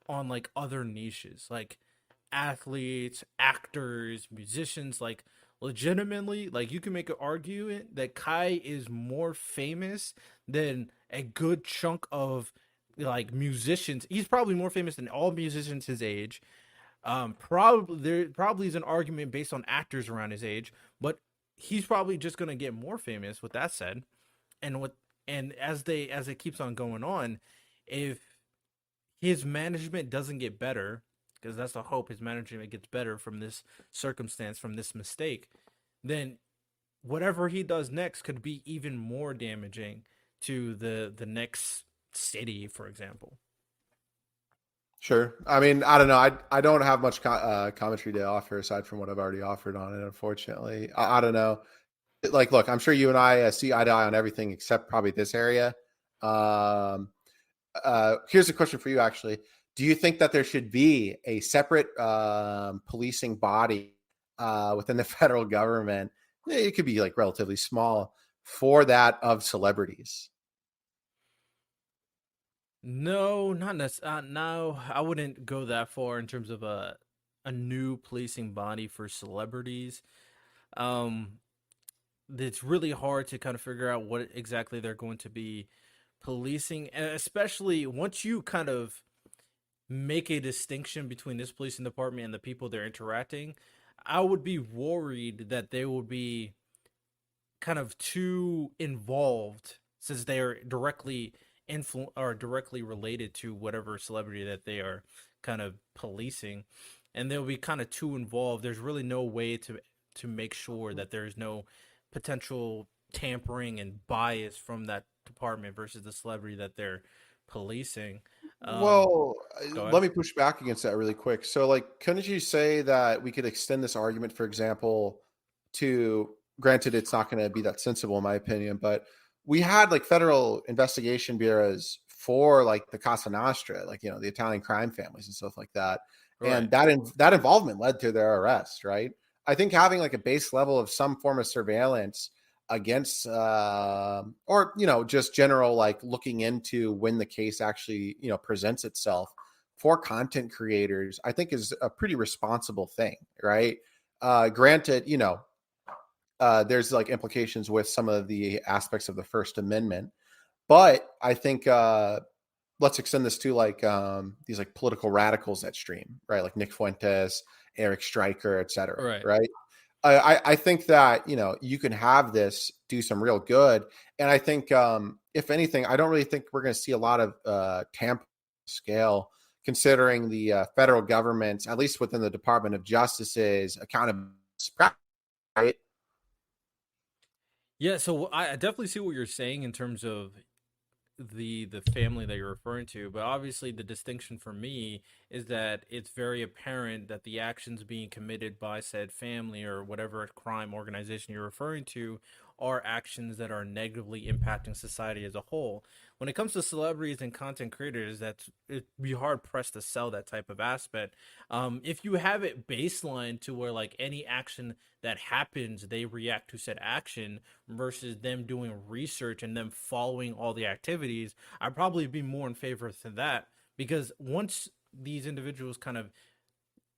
on like other niches, like athletes, actors, musicians, like legitimately, like you can make an argument that Kai is more famous than a good chunk of like musicians. He's probably more famous than all musicians his age. Probably there probably is an argument based on actors around his age, but he's probably just gonna get more famous. With that said, and with and as it keeps on going on, if his management doesn't get better, because that's the hope, his management gets better from this circumstance, from this mistake, then whatever he does next could be even more damaging to the next city, for example. Sure. I mean, I don't know. I don't have much commentary to offer aside from what I've already offered on it. Unfortunately, I don't know. Like, look, I'm sure you and I see eye to eye on everything except probably this area. Um, Here's a question for you, actually. Do you think that there should be a separate policing body within the federal government? It could be like relatively small for that of celebrities. No, not necessarily. No, I wouldn't go that far in terms of a new policing body for celebrities. Um, it's really hard to kind of figure out what exactly they're going to be policing, especially once you kind of make a distinction between this policing department and the people they're interacting. I would be worried that they would be kind of too involved, since they're directly related to whatever celebrity that they are kind of policing, and they'll be kind of too involved. There's really no way to make sure that there's no potential tampering and bias from that department versus the celebrity that they're policing. um Well, Go ahead. let me push back against that really quick. So, like, couldn't you say that we could extend this argument, for example, to granted, it's not going to be that sensible, in my opinion, but we had like federal investigation bureaus for like the Casa Nostra, like, the Italian crime families and stuff like that. Right. And that involvement led to their arrest, right? I think having like a base level of some form of surveillance against or just general like looking into when the case actually presents itself for content creators, I think is a pretty responsible thing, right? Granted, there's like implications with some of the aspects of the First Amendment, but I think let's extend this to like these like political radicals that stream, right? Like Nick Fuentes, Eric Stryker, etc. Right. Right? I think that you can have this do some real good, and I think if anything, I don't really think we're going to see a lot of tamp scale, considering the federal government, at least within the Department of Justice's accountability. Right? Yeah, so I definitely see what you're saying in terms of the family that you're referring to, but obviously the distinction for me is that it's very apparent that the actions being committed by said family or whatever crime organization you're referring to are actions that are negatively impacting society as a whole. When it comes to celebrities and content creators, that's it'd be hard pressed to sell that type of aspect. If you have it baseline to where like any action that happens, they react to said action versus them doing research and them following all the activities, I'd probably be more in favor to that because once these individuals kind of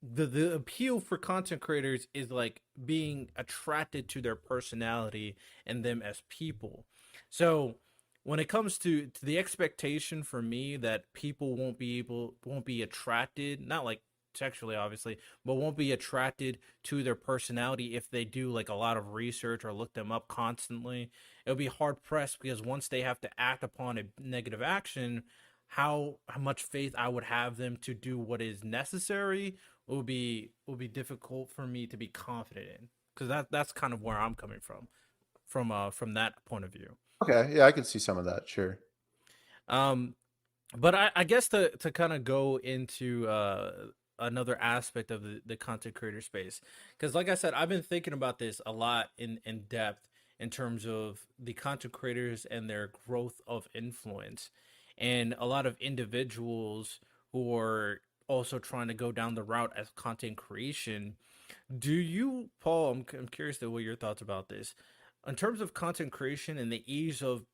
the appeal for content creators is like being attracted to their personality and them as people. So when it comes to the expectation for me that people won't be attracted, not like sexually obviously, but won't be attracted to their personality if they do like a lot of research or look them up constantly, it'll be hard pressed because once they have to act upon a negative action, how much faith I would have them to do what is necessary will be difficult for me to be confident in because that's kind of where I'm coming from that point of view. Okay, yeah, I can see some of that. Sure. Um, but I guess to kind of go into another aspect of the content creator space, because like I said, I've been thinking about this a lot in depth in terms of the content creators and their growth of influence, and a lot of individuals who are also trying to go down the route as content creation. Do you, Paul? I'm curious to what your thoughts about this in terms of content creation and the ease of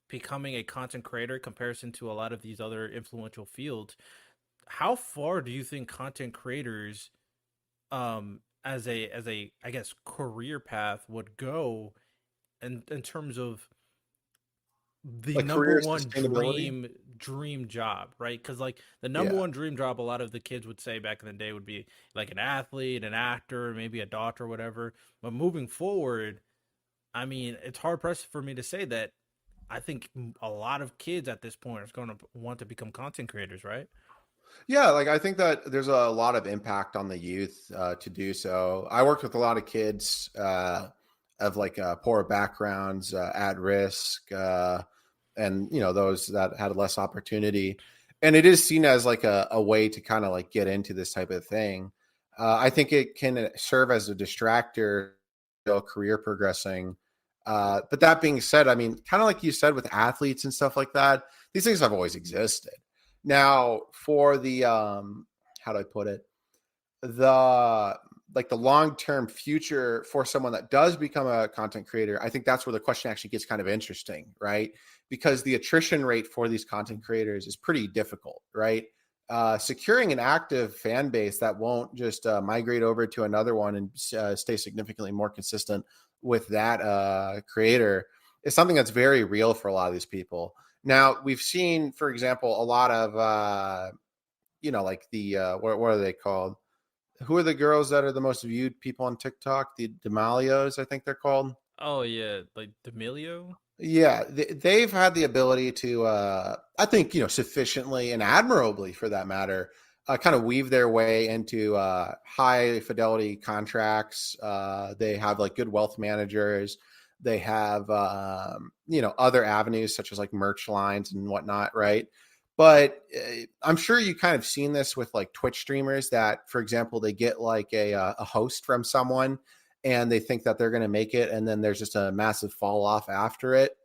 becoming a content creator in comparison to a lot of these other influential fields. How far do you think content creators, as a I guess career path would go in terms of the Like number career one sustainability. dream job, right? Because like the number Yeah. one dream job a lot of the kids would say back in the day would be like an athlete, an actor, maybe a doctor, whatever. But moving forward, I mean, it's hard pressed for me to say that I think a lot of kids at this point are going to want to become content creators, right? Yeah, like I think that there's a lot of impact on the youth to do so. I worked with a lot of kids of like poor backgrounds, at risk, and those that had less opportunity. And it is seen as like a way to kind of like get into this type of thing. I think it can serve as a distractor, career progressing. But that being said, I mean, kind of like you said with athletes and stuff like that, these things have always existed. Now, for the how do I put it? The like the long-term future for someone that does become a content creator, I think that's where the question actually gets kind of interesting, right? Because the attrition rate for these content creators is pretty difficult, right? Securing an active fan base that won't just migrate over to another one and stay significantly more consistent with that creator is something that's very real for a lot of these people. Now, we've seen, for example, a lot of, like the, what are they called? Who are the girls that are the most viewed people on TikTok? The D'Amalios, I think they're called. Oh yeah, like D'Amelio. Yeah, they've had the ability to, I think, sufficiently and admirably, for that matter, kind of weave their way into high fidelity contracts. They have like good wealth managers. They have, other avenues such as like merch lines and whatnot, right? But I'm sure you kind of seen this with like Twitch streamers that, for example, they get like a host from someone and they think that they're going to make it, and then there's just a massive fall off after it.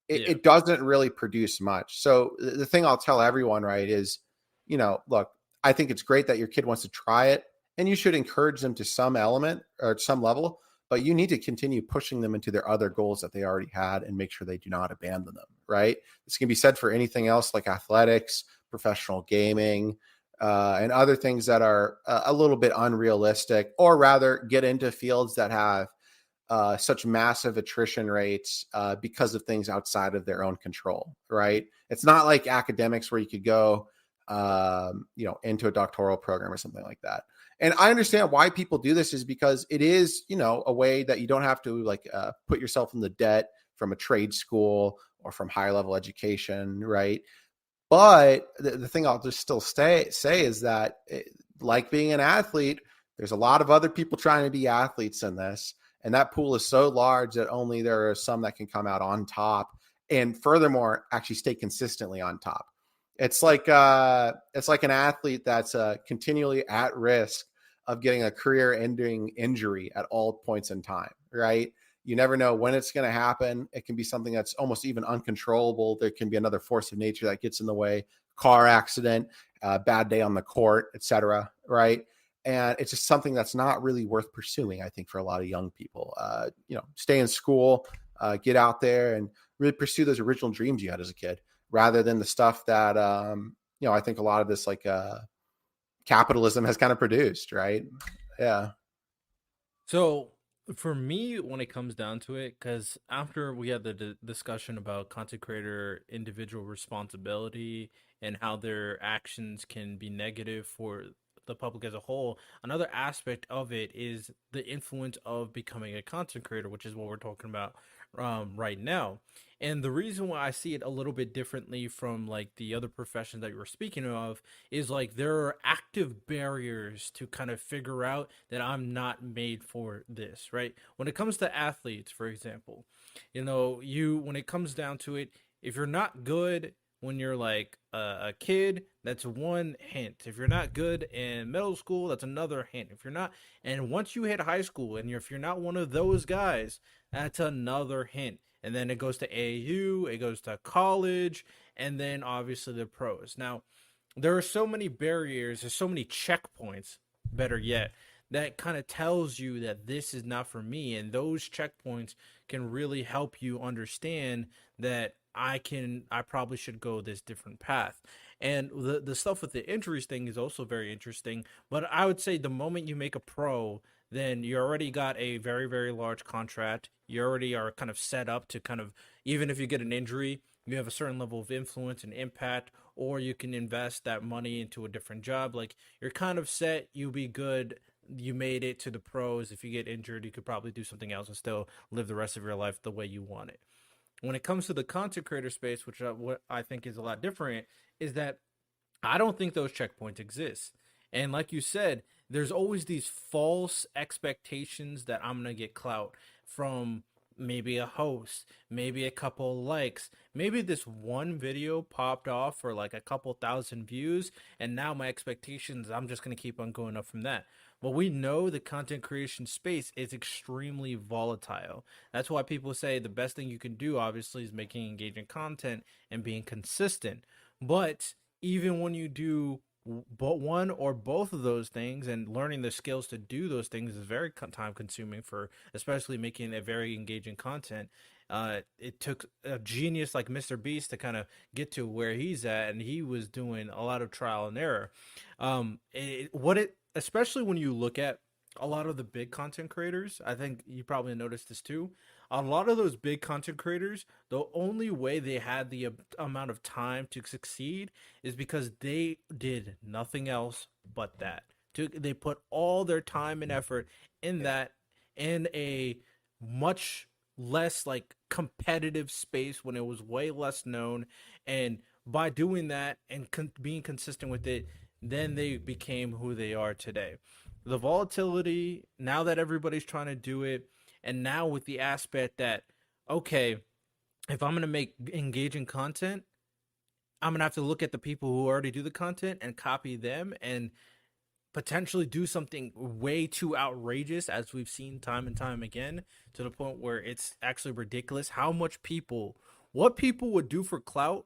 it. Yeah, It doesn't really produce much. So the thing I'll tell everyone, right, is, look, I think it's great that your kid wants to try it, and you should encourage them to some element or some level, but you need to continue pushing them into their other goals that they already had and make sure they do not abandon them, right? This can be said for anything else like athletics, professional gaming, and other things that are a little bit unrealistic, or rather get into fields that have such massive attrition rates because of things outside of their own control, right? It's not like academics where you could go, into a doctoral program or something like that. And I understand why people do this is because it is, a way that you don't have to like put yourself in the debt from a trade school or from higher level education, right? But the thing I'll just still say is that, like being an athlete, there's a lot of other people trying to be athletes in this. And that pool is so large that only there are some that can come out on top. and furthermore actually stay consistently on top. It's like an athlete that's continually at risk of getting a career-ending injury at all points in time, right? You never know when it's going to happen. It can be something that's almost even uncontrollable. There can be another force of nature that gets in the way, car accident, bad day on the court, etc. Right? And it's just something that's not really worth pursuing, I think, for a lot of young people. Stay in school, get out there, and really pursue those original dreams you had as a kid, rather than the stuff that I think a lot of this capitalism has kind of produced, right? Yeah. So for me, when it comes down to it, because after we had the discussion about content creator individual responsibility and how their actions can be negative for the public as a whole, another aspect of it is the influence of becoming a content creator, which is what we're talking about right now. And the reason why I see it a little bit differently from like the other professions that you were speaking of is like there are active barriers to kind of figure out that I'm not made for this, right? When it comes to athletes, for example, when it comes down to it, if you're not good when you're like a kid, that's one hint. If you're not good in middle school, that's another hint. If you're not, and once you hit high school, and if you're not one of those guys, that's another hint. And then it goes to AU, it goes to college, and then obviously the pros. Now, there are so many barriers, there's so many checkpoints, better yet, that kind of tells you that this is not for me. And those checkpoints can really help you understand that I probably should go this different path. And the stuff with the injuries thing is also very interesting. But I would say the moment you make a pro, then you already got a very, very large contract. You already are kind of set up to kind of, even if you get an injury, you have a certain level of influence and impact, or you can invest that money into a different job. Like you're kind of set, you'll be good. You made it to the pros. If you get injured, you could probably do something else and still live the rest of your life the way you want it. When it comes to the content creator space, which what I think is a lot different, is that I don't think those checkpoints exist. And like you said, there's always these false expectations that I'm going to get clout from maybe a host, maybe a couple likes, maybe this one video popped off for like a couple thousand views, and now my expectations, I'm just going to keep on going up from that. But we know the content creation space is extremely volatile. That's why people say the best thing you can do, obviously, is making engaging content and being consistent. But even when you do but one or both of those things, and learning the skills to do those things is very time consuming, for especially making a very engaging content. It took a genius like Mr. Beast to kind of get to where he's at, and he was doing a lot of trial and error. Especially when you look at a lot of the big content creators, I think you probably noticed this too. A lot of those big content creators, the only way they had the amount of time to succeed is because they did nothing else but that. They put all their time and effort in that, in a much less like competitive space when it was way less known. And by doing that and being consistent with it, then they became who they are today. The volatility, now that everybody's trying to do it, and now with the aspect that, okay, if I'm going to make engaging content, I'm going to have to look at the people who already do the content and copy them and potentially do something way too outrageous, as we've seen time and time again, to the point where it's actually ridiculous how much what people would do for clout.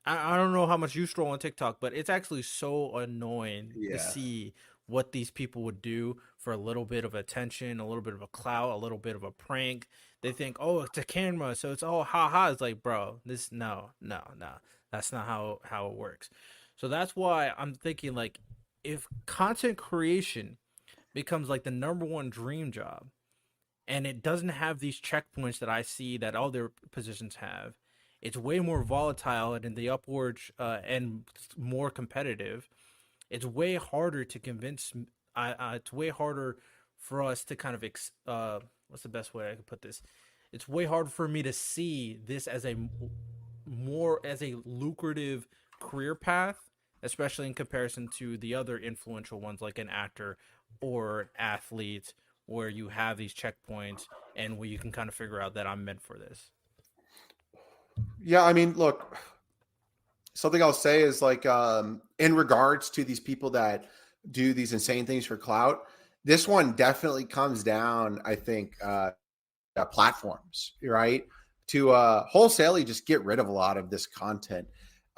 I don't know how much you scroll on TikTok, but it's actually so annoying to Yeah. see what these people would do for a little bit of attention, a little bit of a clout, a little bit of a prank. They think, oh, it's a camera, so it's all ha ha. It's like, bro, this no, no, no. That's not how it works. So that's why I'm thinking like, if content creation becomes like the number one dream job, and it doesn't have these checkpoints that I see that all their positions have. It's way more volatile and in the upward and more competitive. It's way harder to convince. It's way harder for us to kind of what's the best way I could put this? It's way hard for me to see this as a lucrative career path, especially in comparison to the other influential ones like an actor or an athlete, where you have these checkpoints and where you can kind of figure out that I'm meant for this. Yeah, I mean, look, something I'll say is like, in regards to these people that do these insane things for clout, this one definitely comes down, I think, platforms, right? To wholesalely just get rid of a lot of this content.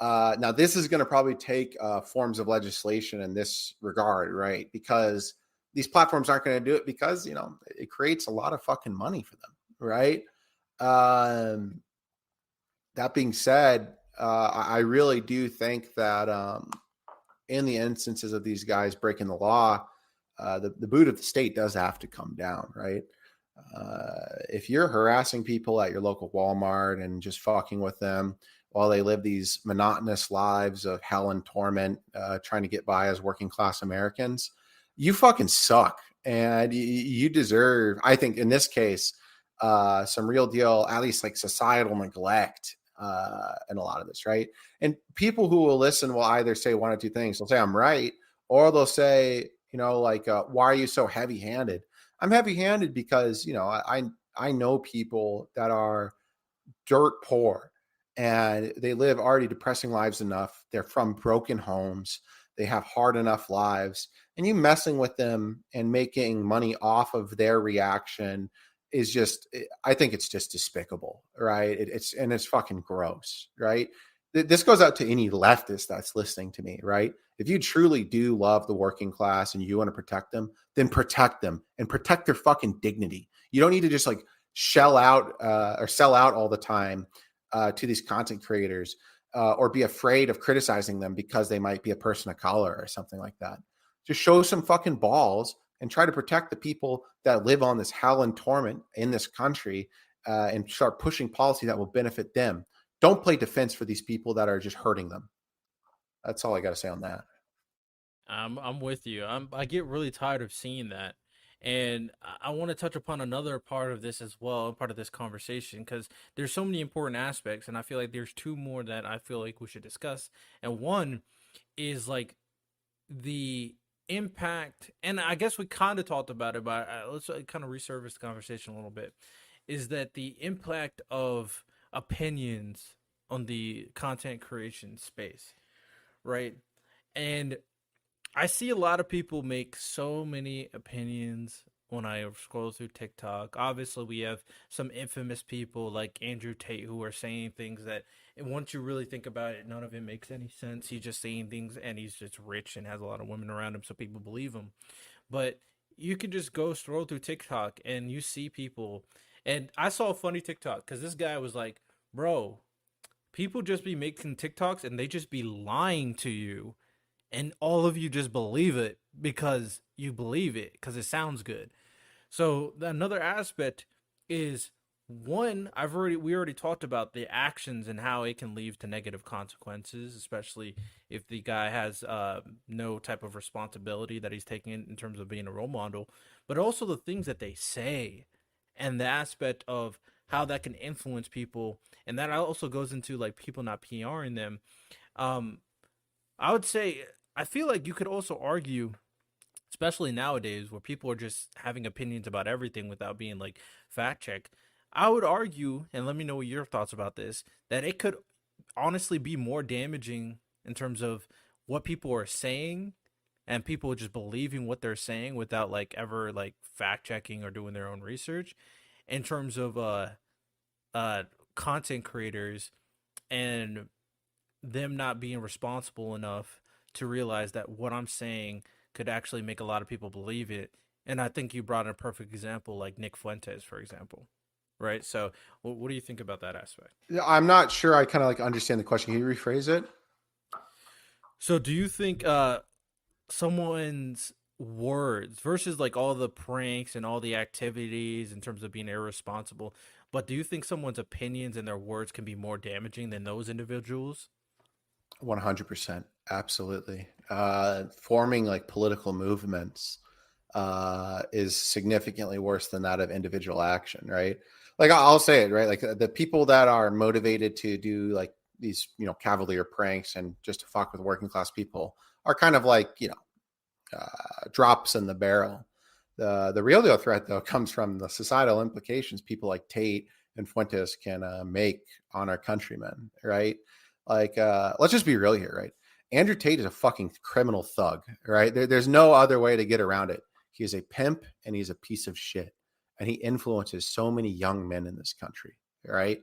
Now, this is going to probably take forms of legislation in this regard, right? Because these platforms aren't going to do it because, it creates a lot of fucking money for them, right? Um, that being said, I really do think that in the instances of these guys breaking the law, the boot of the state does have to come down, right? If you're harassing people at your local Walmart and just fucking with them while they live these monotonous lives of hell and torment, trying to get by as working class Americans, you fucking suck. And you deserve, I think in this case, some real deal, at least like societal neglect in a lot of this, right? And people who will listen will either say one or two things. They'll say, I'm right, or they'll say, like, why are you so heavy handed? I'm heavy handed because, I know people that are dirt poor and they live already depressing lives enough. They're from broken homes. They have hard enough lives. And you messing with them and making money off of their reaction is just, I think it's just despicable, right? It's fucking gross, right? This goes out to any leftist that's listening to me, right? If you truly do love the working class and you want to protect them, then protect them and protect their fucking dignity. You don't need to just like shell out or sell out all the time to these content creators or be afraid of criticizing them because they might be a person of color or something like that. Just show some fucking balls and try to protect the people that live on this hell and torment in this country and start pushing policy that will benefit them. Don't play defense for these people that are just hurting them. That's all I got to say on that. I'm with you. I get really tired of seeing that. And I want to touch upon another part of this as well, part of this conversation, because there's so many important aspects, and I feel like there's two more that I feel like we should discuss. And one is like the impact, and I guess we kind of talked about it, but let's kind of resurface the conversation a little bit. Is that the impact of opinions on the content creation space, right? And I see a lot of people make so many opinions when I scroll through TikTok. Obviously, we have some infamous people like Andrew Tate who are saying things that, and once you really think about it, none of it makes any sense. He's just saying things, and he's just rich and has a lot of women around him, so people believe him. But you can just go scroll through TikTok and you see people. And I saw a funny TikTok because this guy was like, "Bro, people just be making TikToks and they just be lying to you, and all of you just believe it because you believe it because it sounds good." So another aspect is one, we already talked about the actions and how it can lead to negative consequences, especially if the guy has no type of responsibility that he's taking in terms of being a role model, but also the things that they say and the aspect of how that can influence people, and that also goes into like people not PRing them. Um, I would say I feel like you could also argue, especially nowadays where people are just having opinions about everything without being like fact checked. I would argue, and let me know your thoughts about this, that it could honestly be more damaging in terms of what people are saying and people just believing what they're saying without like ever like fact checking or doing their own research in terms of uh content creators and them not being responsible enough to realize that what I'm saying could actually make a lot of people believe it. And I think you brought in a perfect example, like Nick Fuentes, for example. Right. So, what do you think about that aspect? I'm not sure I kind of like understand the question. Can you rephrase it? So, do you think someone's words versus like all the pranks and all the activities in terms of being irresponsible, but do you think someone's opinions and their words can be more damaging than those individuals? 100%. Absolutely. Forming like political movements is significantly worse than that of individual action, right? Like I'll say it, right? Like the people that are motivated to do like these, cavalier pranks and just to fuck with working class people are kind of like, drops in the barrel. The real deal threat though comes from the societal implications. People like Tate and Fuentes can make on our countrymen, right? Like, let's just be real here, right? Andrew Tate is a fucking criminal thug, right? There's no other way to get around it. He is a pimp and he's a piece of shit. And he influences so many young men in this country, right?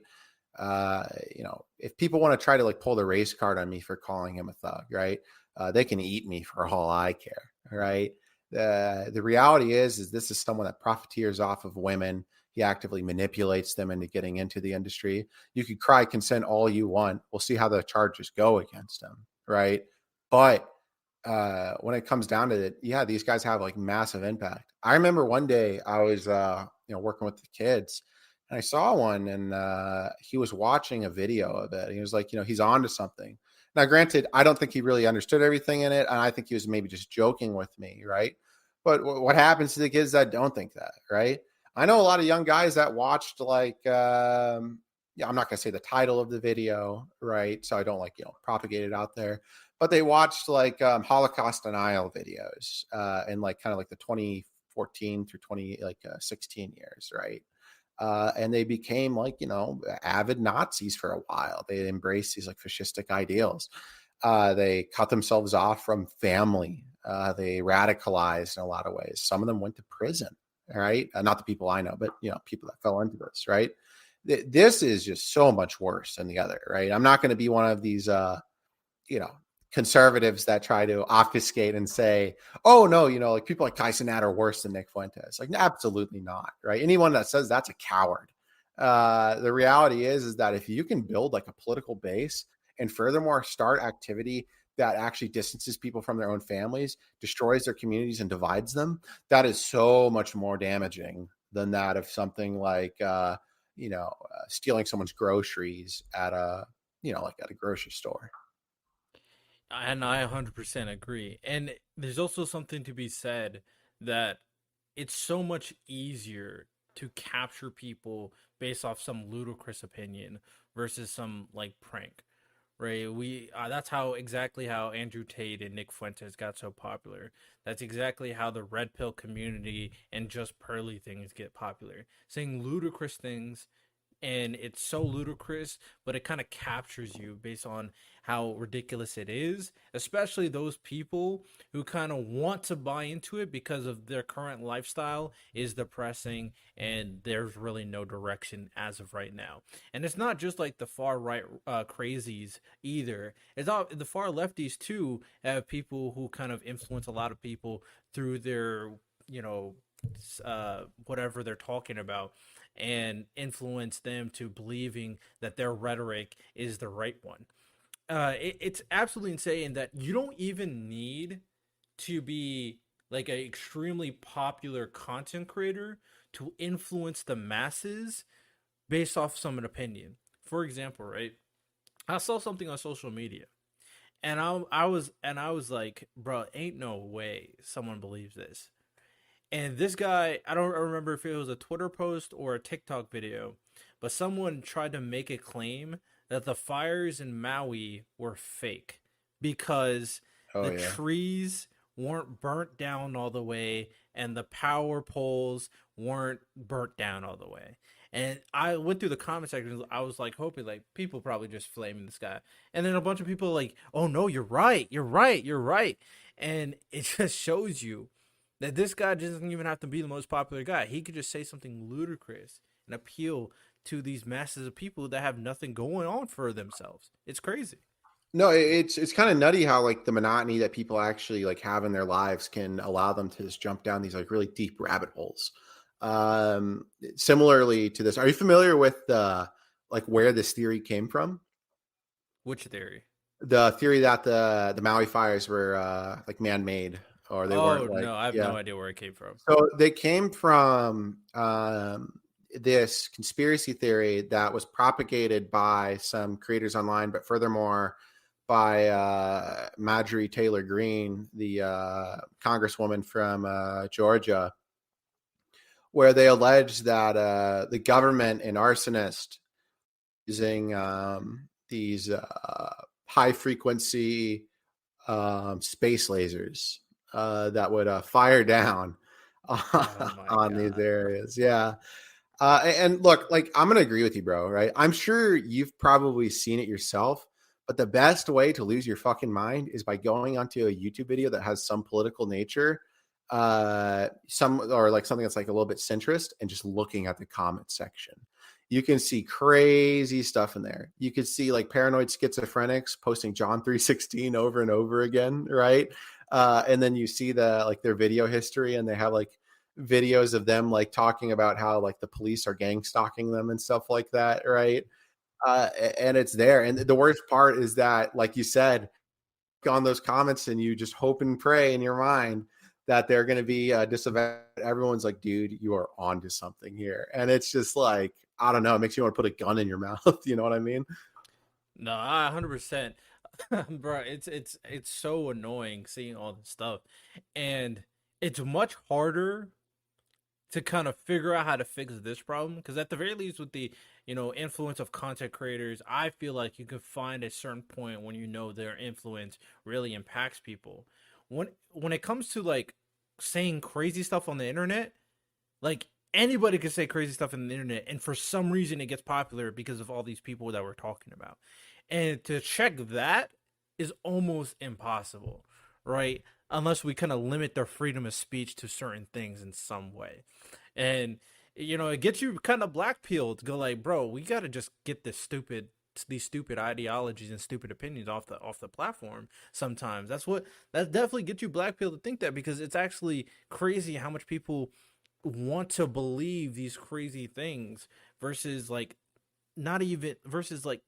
If people want to try to like pull the race card on me for calling him a thug, right? They can eat me for all I care, right? The reality is this is someone that profiteers off of women. He actively manipulates them into getting into the industry. You could cry consent all you want. We'll see how the charges go against him, right? But when it comes down to it, yeah, these guys have like massive impact. I remember one day I was working with the kids, and I saw one, and he was watching a video of it. He was like, he's on to something. Now, granted, I don't think he really understood everything in it, and I think he was maybe just joking with me, right? But what happens to the kids that don't think that, right? I know a lot of young guys that watched like, yeah, I'm not going to say the title of the video, right? So I don't propagate it out there, but they watched like Holocaust denial videos in like kind of like the 2014 through 16 years, right? And they became like avid Nazis for a while. They embraced these like fascistic ideals. They cut themselves off from family. They radicalized in a lot of ways. Some of them went to prison. All right, not the people I know, but people that fell into this. Right, this is just so much worse than the other. Right, I'm not going to be one of these conservatives that try to obfuscate and say, oh no, like people like Kai Cenat are worse than Nick Fuentes. Like, absolutely not, right? Anyone that says that's a coward. The reality is that if you can build like a political base and furthermore start activity that actually distances people from their own families, destroys their communities and divides them, that is so much more damaging than that of something like stealing someone's groceries at a at a grocery store. And I 100% agree. And there's also something to be said that it's so much easier to capture people based off some ludicrous opinion versus some like prank, right? We That's how exactly how Andrew Tate and Nick Fuentes got so popular. That's exactly how the red pill community and just pearly things get popular. Saying ludicrous things, and it's so ludicrous, but it kind of captures you based on how ridiculous it is, especially those people who kind of want to buy into it because of their current lifestyle is depressing and there's really no direction as of right now. And it's not just like the far right crazies either. It's all the far lefties too have people who kind of influence a lot of people through their, you know, whatever they're talking about, and influence them to believing that their rhetoric is the right one. It's absolutely insane that you don't even need to be like an extremely popular content creator to influence the masses based off some opinion. For example, right? I saw something on social media, and I was like, bro, ain't no way someone believes this. And this guy, I don't remember if it was a Twitter post or a TikTok video, but someone tried to make a claim that the fires in Maui were fake because Oh the yeah. trees weren't burnt down all the way and the power poles weren't burnt down all the way. And I went through the comment section. I was like hoping like people probably just flaming this guy. And then a bunch of people like, "Oh no, you're right. You're right. You're right." And it just shows you that this guy doesn't even have to be the most popular guy. He could just say something ludicrous and appeal to these masses of people that have nothing going on for themselves. It's crazy. No, it's kind of nutty how like the monotony that people actually like have in their lives can allow them to just jump down these like really deep rabbit holes. Similarly to this, are you familiar with like where this theory came from? Which theory? The theory that the Maui fires were like man-made, or they weren't Oh like, no, I have yeah. no idea where it came from. So they came from this conspiracy theory that was propagated by some creators online, but furthermore by Marjorie Taylor Greene, the congresswoman from Georgia, where they allege that the government and arsonists using these high frequency space lasers that would fire down Oh my on these god. areas. Yeah. And look, like, I'm gonna agree with you, bro. Right? I'm sure you've probably seen it yourself. But the best way to lose your fucking mind is by going onto a YouTube video that has some political nature, some or like something that's like a little bit centrist, and just looking at the comment section. You can see crazy stuff in there. You could see like paranoid schizophrenics posting John 3:16 over and over again, right? And then you see their video history, and they have like videos of them like talking about how like the police are gang stalking them and stuff like that, right? And it's there. And the worst part is that, like you said, on those comments, and you just hope and pray in your mind that they're going to be disavowed. Everyone's like, dude, you are onto something here. And it's just like, I don't know, it makes you want to put a gun in your mouth. You know what I mean? No, 100%. Bro, it's so annoying seeing all this stuff. And it's much harder to kind of figure out how to fix this problem, because at the very least with the influence of content creators, I feel like you can find a certain point when their influence really impacts people. When it comes to like saying crazy stuff on the internet, like anybody can say crazy stuff on the internet, and for some reason it gets popular because of all these people that we're talking about. And to check that is almost impossible, right? Unless we kind of limit their freedom of speech to certain things in some way. And it gets you kind of black pilled to go like, bro, we got to just get these stupid ideologies and stupid opinions off the platform. Sometimes that definitely gets you black pilled to think that, because it's actually crazy how much people want to believe these crazy things versus like not even versus like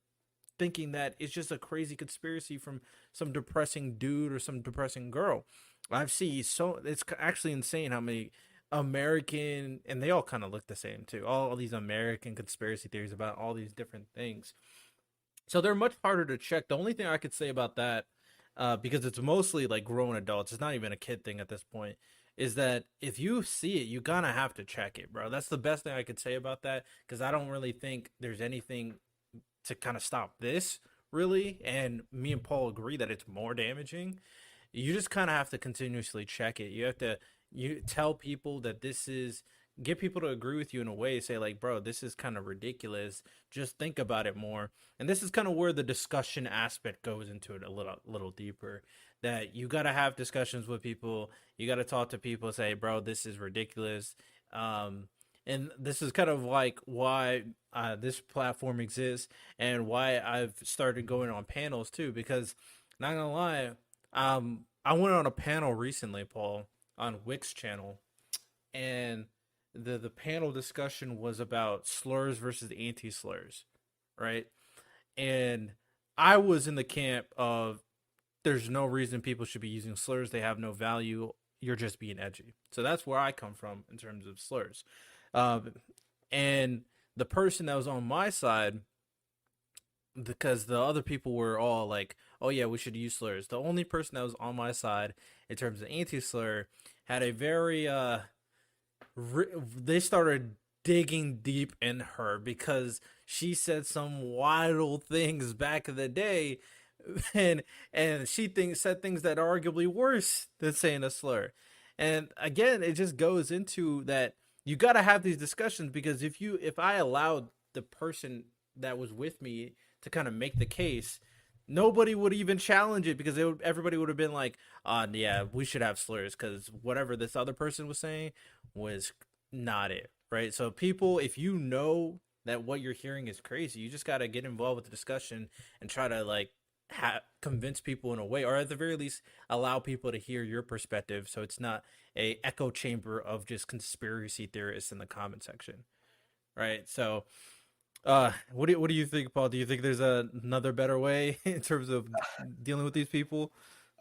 thinking that it's just a crazy conspiracy from some depressing dude or some depressing girl. I've seen so it's actually insane how many American, and they all kind of look the same too. All these American conspiracy theories about all these different things. So they're much harder to check. The only thing I could say about that, because it's mostly like grown adults, it's not even a kid thing at this point, is that if you see it, you gonna have to check it, bro. That's the best thing I could say about that, because I don't really think there's anything to kind of stop this, really. And me and Paul agree that it's more damaging. You just kind of have to continuously check it. You tell people that this is get people to agree with you in a way, say like, bro, this is kind of ridiculous, just think about it more. And this is kind of where the discussion aspect goes into it a little deeper, that you got to have discussions with people, you got to talk to people, say, bro, this is ridiculous. And this is kind of like why this platform exists, and why I've started going on panels too, because not gonna lie, I went on a panel recently, Paul, on Wick's channel, and the panel discussion was about slurs versus anti-slurs, right? And I was in the camp of there's no reason people should be using slurs. They have no value. You're just being edgy. So that's where I come from in terms of slurs. Um, and the person that was on my side, because the other people were all like, "Oh yeah, we should use slurs." The only person that was on my side in terms of anti-slur had a very they started digging deep in her, because she said some wild things back in the day, and said things that are arguably worse than saying a slur. And again, it just goes into that you got to have these discussions, because if I allowed the person that was with me to kind of make the case, nobody would even challenge it, because everybody would have been like, yeah, we should have slurs, because whatever this other person was saying was not it, right? So people, if you know that what you're hearing is crazy, you just got to get involved with the discussion and try to like convince people in a way, or at the very least allow people to hear your perspective, so it's not a echo chamber of just conspiracy theorists in the comment section, right? So what do you think, Paul? Do you think there's another better way in terms of dealing with these people?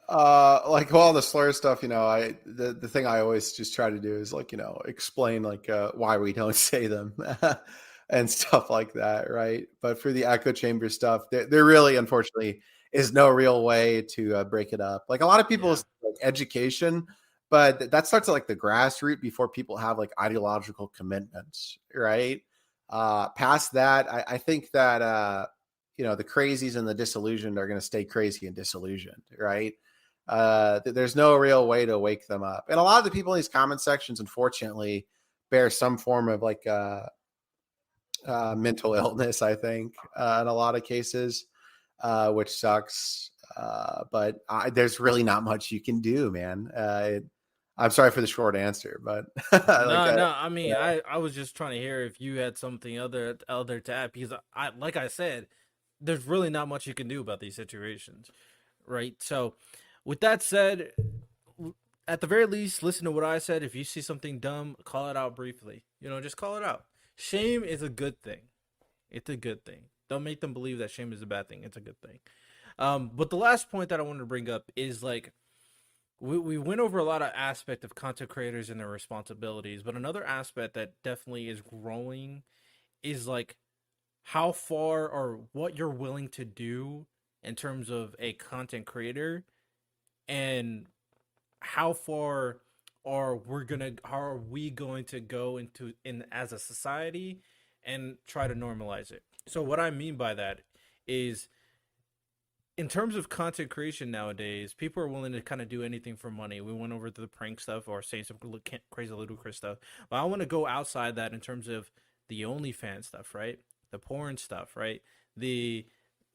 Like all the slur stuff, the thing I always just try to do is like, explain like why we don't say them and stuff like that, right? But for the echo chamber stuff, there really, unfortunately, is no real way to break it up. Like a lot of people Yeah. like education, but that starts at like the grassroots before people have like ideological commitments, right? Past that, I think that the crazies and the disillusioned are going to stay crazy and disillusioned, right? There's no real way to wake them up. And a lot of the people in these comment sections, unfortunately, bear some form of like mental illness, I think, in a lot of cases, which sucks. There's really not much you can do, man. I'm sorry for the short answer, but like, No, no. I mean, I was just trying to hear if you had something other to add because like I said, there's really not much you can do about these situations, right? So, with that said, at the very least, listen to what I said. If you see something dumb, call it out briefly. Just call it out. Shame is a good thing. It's a good thing. Don't make them believe that shame is a bad thing. It's a good thing. But the last point that I wanted to bring up is like we went over a lot of aspect of content creators and their responsibilities, but another aspect that definitely is growing is like how far or what you're willing to do in terms of a content creator and how far how are we going to go into in as a society and try to normalize it. So what I mean by that is in terms of content creation nowadays, people are willing to kind of do anything for money. We went over the prank stuff or saying some crazy ludicrous stuff, but I want to go outside that in terms of the OnlyFans stuff, right? The porn stuff, right? The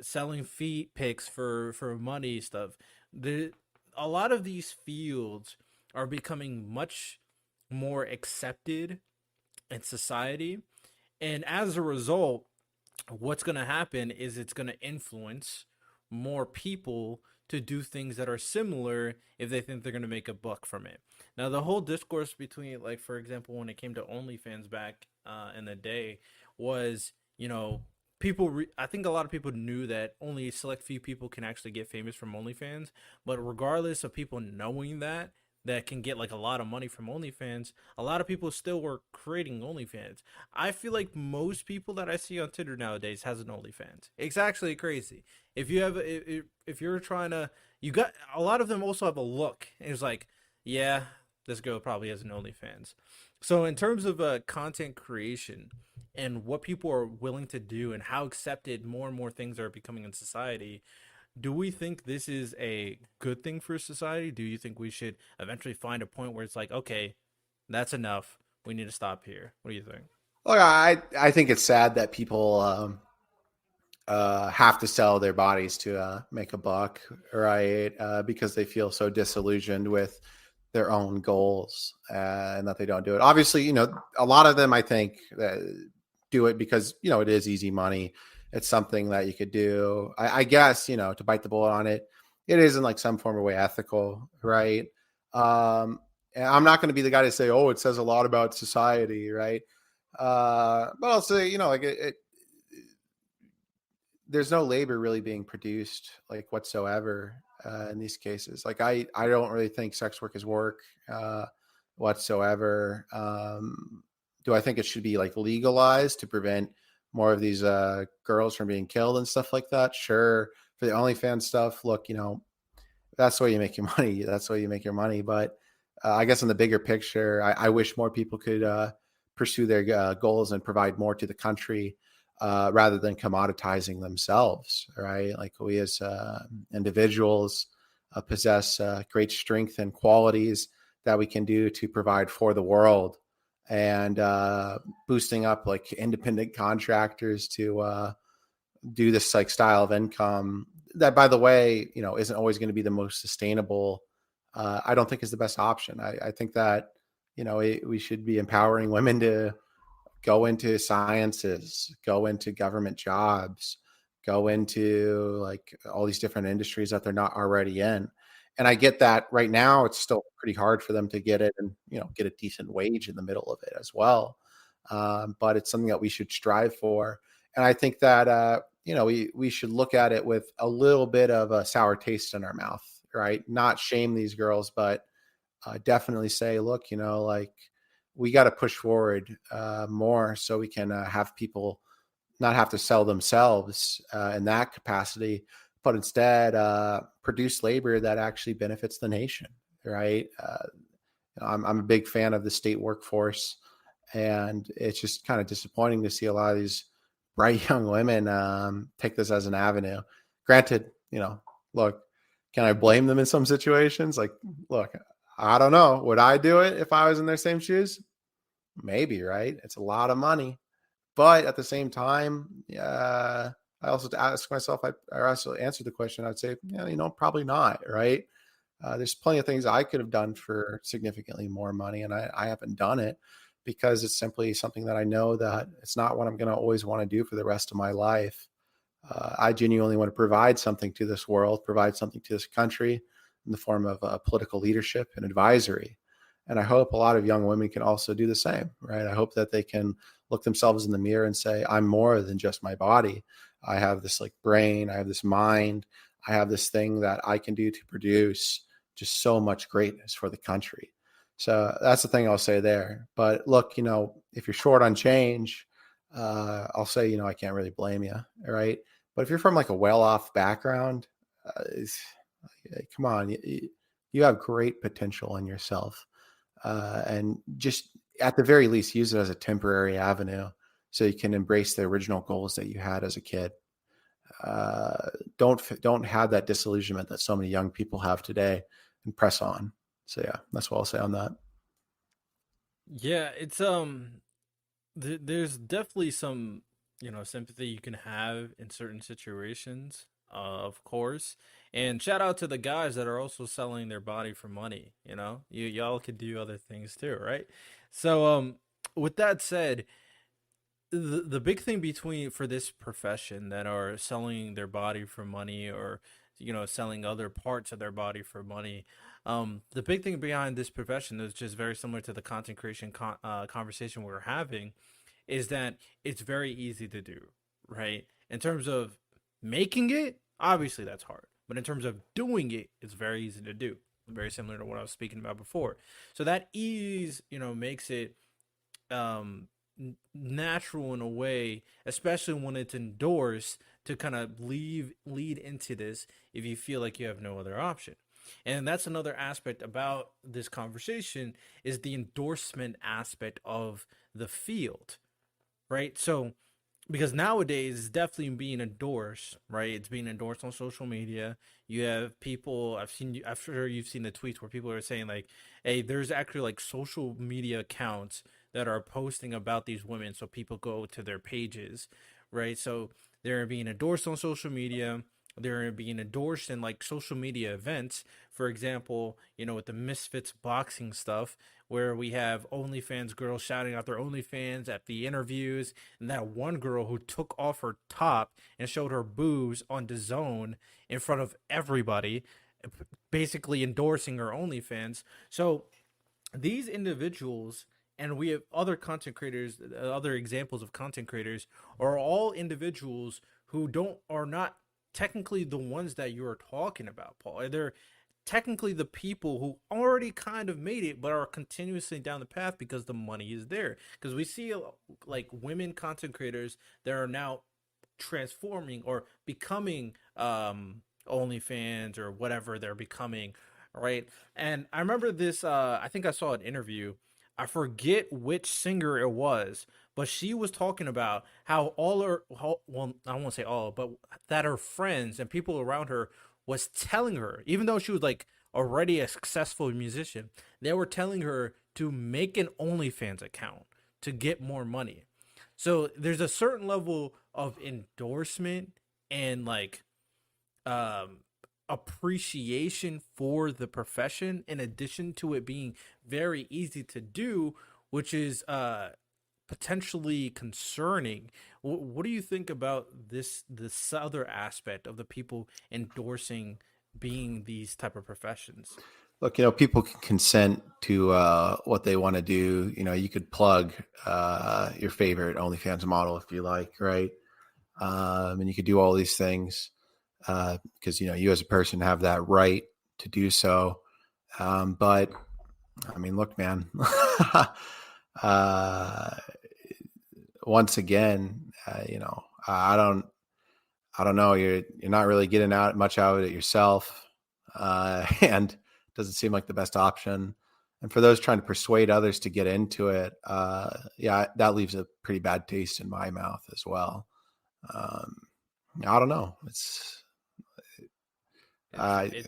selling feet pics for money stuff. The A lot of these fields are becoming much more accepted in society, and as a result, what's going to happen is it's going to influence more people to do things that are similar if they think they're going to make a buck from it. Now, the whole discourse between, like, for example, when it came to OnlyFans back in the day, was, I think a lot of people knew that only a select few people can actually get famous from OnlyFans. But regardless of people knowing that can get like a lot of money from OnlyFans, a lot of people still were creating OnlyFans. I feel like most people that I see on Tinder nowadays has an OnlyFans. It's actually crazy. If you're trying to, you got a lot of them also have a look. It's like, yeah, this girl probably has an OnlyFans. So in terms of content creation and what people are willing to do and how accepted more and more things are becoming in society, do we think this is a good thing for society? Do you think we should eventually find a point where it's like, okay, that's enough. We need to stop here. What do you think? look, I think it's sad that people have to sell their bodies to make a buck, right? Because they feel so disillusioned with their own goals and that they don't do it. Obviously, a lot of them, I think, do it because, it is easy money. It's something that you could do. I guess, to bite the bullet on it, it is in like some form of way ethical, right? And I'm not going to be the guy to say, oh, it says a lot about society, right? But I'll say, like there's no labor really being produced like whatsoever in these cases. Like I don't really think sex work is work whatsoever. Do I think it should be like legalized to prevent more of these girls from being killed and stuff like that? Sure. For the OnlyFans stuff, look, that's the way you make your money. That's the way you make your money. But I guess in the bigger picture, I wish more people could pursue their goals and provide more to the country rather than commoditizing themselves, right? Like we as individuals possess great strength and qualities that we can do to provide for the world, and boosting up like independent contractors to do this like style of income that, by the way, isn't always going to be the most sustainable. I don't think is the best option. I think that, we should be empowering women to go into sciences, go into government jobs, go into like all these different industries that they're not already in. And I get that right now it's still pretty hard for them to get it and, get a decent wage in the middle of it as well. But it's something that we should strive for. And I think that, we should look at it with a little bit of a sour taste in our mouth, right? Not shame these girls, but definitely say, look, like we got to push forward more so we can have people not have to sell themselves in that capacity, but instead produce labor that actually benefits the nation, right? I'm a big fan of the state workforce, and it's just kind of disappointing to see a lot of these bright young women take this as an avenue. Granted, look, can I blame them in some situations? Like, look, I don't know. Would I do it if I was in their same shoes? Maybe, right? It's a lot of money, But at the same time, I also ask myself, I also answer the question, I'd say, yeah, probably not, right? There's plenty of things I could have done for significantly more money, and I haven't done it because it's simply something that I know that it's not what I'm going to always want to do for the rest of my life. I genuinely want to provide something to this world, provide something to this country in the form of political leadership and advisory. And I hope a lot of young women can also do the same, right? I hope that they can look themselves in the mirror and say, I'm more than just my body. I have this like brain, I have this mind, I have this thing that I can do to produce just so much greatness for the country. So that's the thing I'll say there. But look, if you're short on change, I'll say, I can't really blame you, right? But if you're from like a well-off background, come on, you have great potential in yourself, and just at the very least, use it as a temporary avenue so you can embrace the original goals that you had as a kid. Uh, don't have that disillusionment that so many young people have today, and press on. So yeah, that's what I'll say on that. Yeah, it's there's definitely some, sympathy you can have in certain situations, of course. And shout out to the guys that are also selling their body for money. Y'all could do other things too, right? So, with that said, the big thing between for this profession that are selling their body for money, or selling other parts of their body for money, the big thing behind this profession is just very similar to the content creation conversation we're having, is that it's very easy to do, right? In terms of making it, obviously that's hard, but in terms of doing it, it's very easy to do, very similar to what I was speaking about before. So that ease, makes it natural in a way, especially when it's endorsed, to kind of lead into this if you feel like you have no other option. And that's another aspect about this conversation, is the endorsement aspect of the field, right? So because nowadays it's definitely being endorsed, right? It's being endorsed on social media. You have people, I'm sure you've seen the tweets where people are saying like, "Hey, there's actually like social media accounts that are posting about these women, so people go to their pages, right?" So they're being endorsed on social media. They're being endorsed in like social media events. For example, with the Misfits boxing stuff, where we have OnlyFans girls shouting out their OnlyFans at the interviews, and that one girl who took off her top and showed her boobs on the zone in front of everybody, basically endorsing her OnlyFans. So these individuals, and we have other content creators, other examples of content creators, are all individuals who don't are not technically the ones that you're talking about, Paul. They're technically the people who already kind of made it but are continuously down the path because the money is there. Because we see like women content creators that are now transforming or becoming OnlyFans or whatever they're becoming, right? And I remember this. I think I saw an interview. I forget which singer it was, but she was talking about how all her, well, I won't say all, but that her friends and people around her was telling her, even though she was like already a successful musician, they were telling her to make an OnlyFans account to get more money. So there's a certain level of endorsement and like um appreciation for the profession, in addition to it being very easy to do, which is potentially concerning. What do you think about this other aspect of the people endorsing being these type of professions? Look, people can consent to what they want to do. You could plug your favorite OnlyFans model if you like, right? And you could do all these things because you as a person have that right to do so. But I mean, look, man. uh, Once again, I don't know. You're not really getting out much out of it yourself, and doesn't seem like the best option. And for those trying to persuade others to get into it, yeah, that leaves a pretty bad taste in my mouth as well. Um, I don't know. It's Uh, it's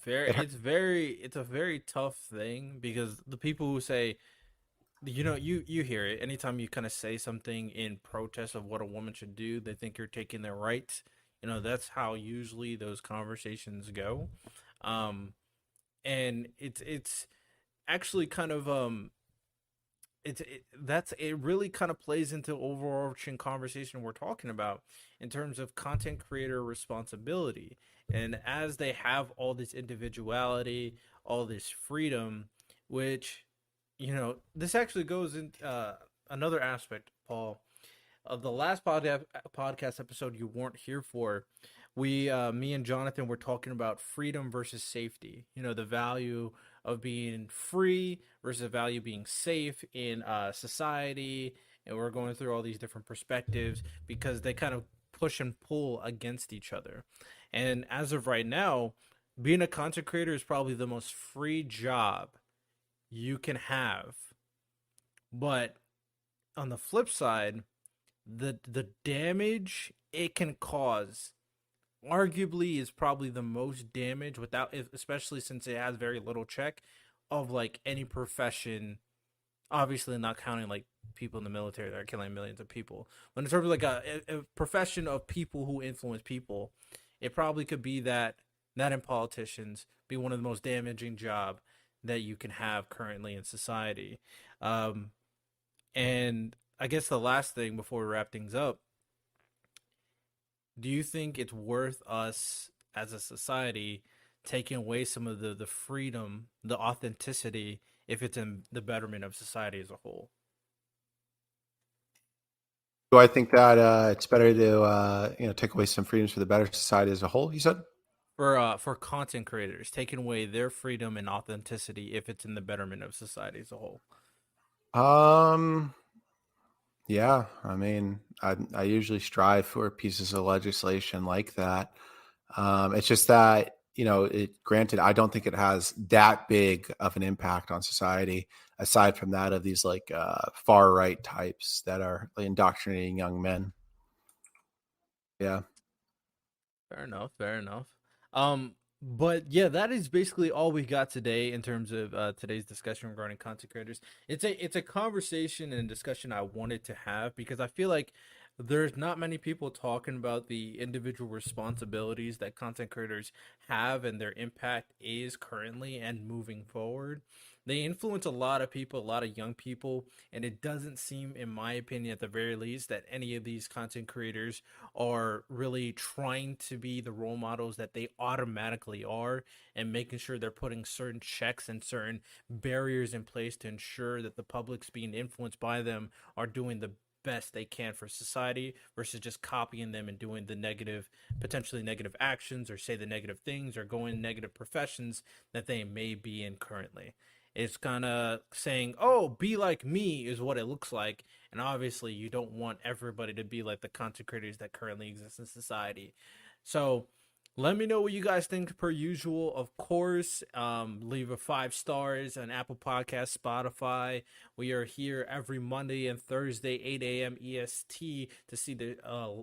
very it, it's very it's a very tough thing, because the people who say you hear it anytime you kind of say something in protest of what a woman should do. They think you're taking their rights. That's how usually those conversations go. um and it's actually kind of it really kind of plays into overarching conversation we're talking about in terms of content creator responsibility. And as they have all this individuality, all this freedom, which this actually goes in another aspect, Paul, of the last podcast episode you weren't here for. We me and Jonathan were talking about freedom versus safety, the value of being free versus the value of being safe in society. And we're going through all these different perspectives because they kind of push and pull against each other. And as of right now, being a content creator is probably the most free job you can have. But on the flip side, the damage it can cause arguably is probably the most damage, without, especially since it has very little check of like any profession. Obviously not counting like people in the military that are killing millions of people, but in terms of like a profession of people who influence people, it probably could be that in politicians be one of the most damaging job that you can have currently in society. And I guess the last thing before we wrap things up, do you think it's worth us as a society taking away some of the freedom, the authenticity, if it's in the betterment of society as a whole? Do I think that it's better to take away some freedoms for the better society as a whole? You said. For content creators, taking away their freedom and authenticity if it's in the betterment of society as a whole. Yeah, I mean, I usually strive for pieces of legislation like that. It's just that, granted, I don't think it has that big of an impact on society, aside from that of these like far right types that are indoctrinating young men. Yeah. Fair enough. Fair enough. But yeah, that is basically all we got today in terms of today's discussion regarding content creators. It's a conversation and discussion I wanted to have because I feel like there's not many people talking about the individual responsibilities that content creators have and their impact is currently and moving forward. They influence a lot of people, a lot of young people, and it doesn't seem, in my opinion, at the very least, that any of these content creators are really trying to be the role models that they automatically are, and making sure they're putting certain checks and certain barriers in place to ensure that the public's being influenced by them are doing the best they can for society versus just copying them and doing the negative, potentially negative actions, or say the negative things, or going negative professions that they may be in currently. It's kind of saying, oh, be like me is what it looks like. And obviously, you don't want everybody to be like the content creators that currently exist in society. So let me know what you guys think per usual. Of course, leave a 5 stars on Apple Podcasts, Spotify. We are here every Monday and Thursday, 8 a.m. EST, to see the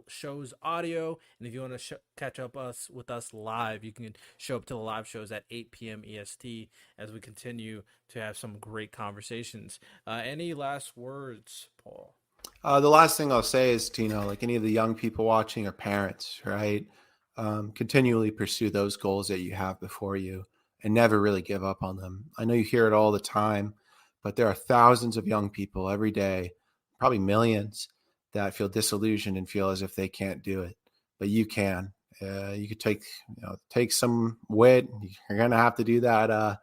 show's audio. And if you want to catch up with us live, you can show up to the live shows at 8 p.m. EST as we continue to have some great conversations. Any last words, Paul? The last thing I'll say is to, like any of the young people watching or parents, right? Continually pursue those goals that you have before you and never really give up on them. I know you hear it all the time, but there are thousands of young people every day, probably millions, that feel disillusioned and feel as if they can't do it. But you can. You could take some wit. You're going to have to do that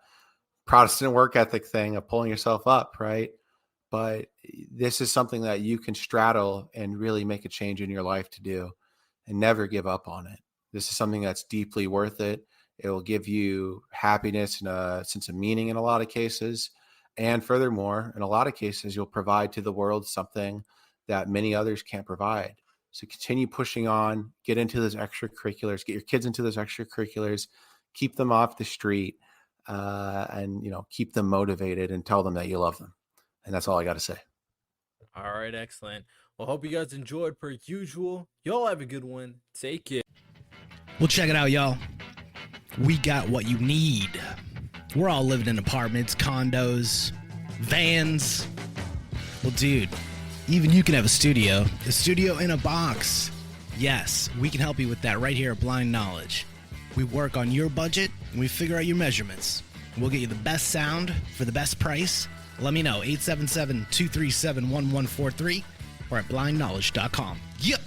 Protestant work ethic thing of pulling yourself up, right? But this is something that you can straddle and really make a change in your life to do, and never give up on it. This is something that's deeply worth it. It will give you happiness and a sense of meaning in a lot of cases. And furthermore, in a lot of cases, you'll provide to the world something that many others can't provide. So continue pushing on, get into those extracurriculars, get your kids into those extracurriculars, keep them off the street, and keep them motivated and tell them that you love them. And that's all I got to say. All right, excellent. Well, hope you guys enjoyed per usual. Y'all have a good one. Take care. Well, check it out, y'all. We got what you need. We're all living in apartments, condos, vans, Well, dude, even you can have a studio in a box. Yes, we can help you with that right here at Blind Knowledge. We work on your budget, and we figure out your measurements. We'll get you the best sound for the best price. Let me know, 877-237-1143 or at blindknowledge.com. Yep.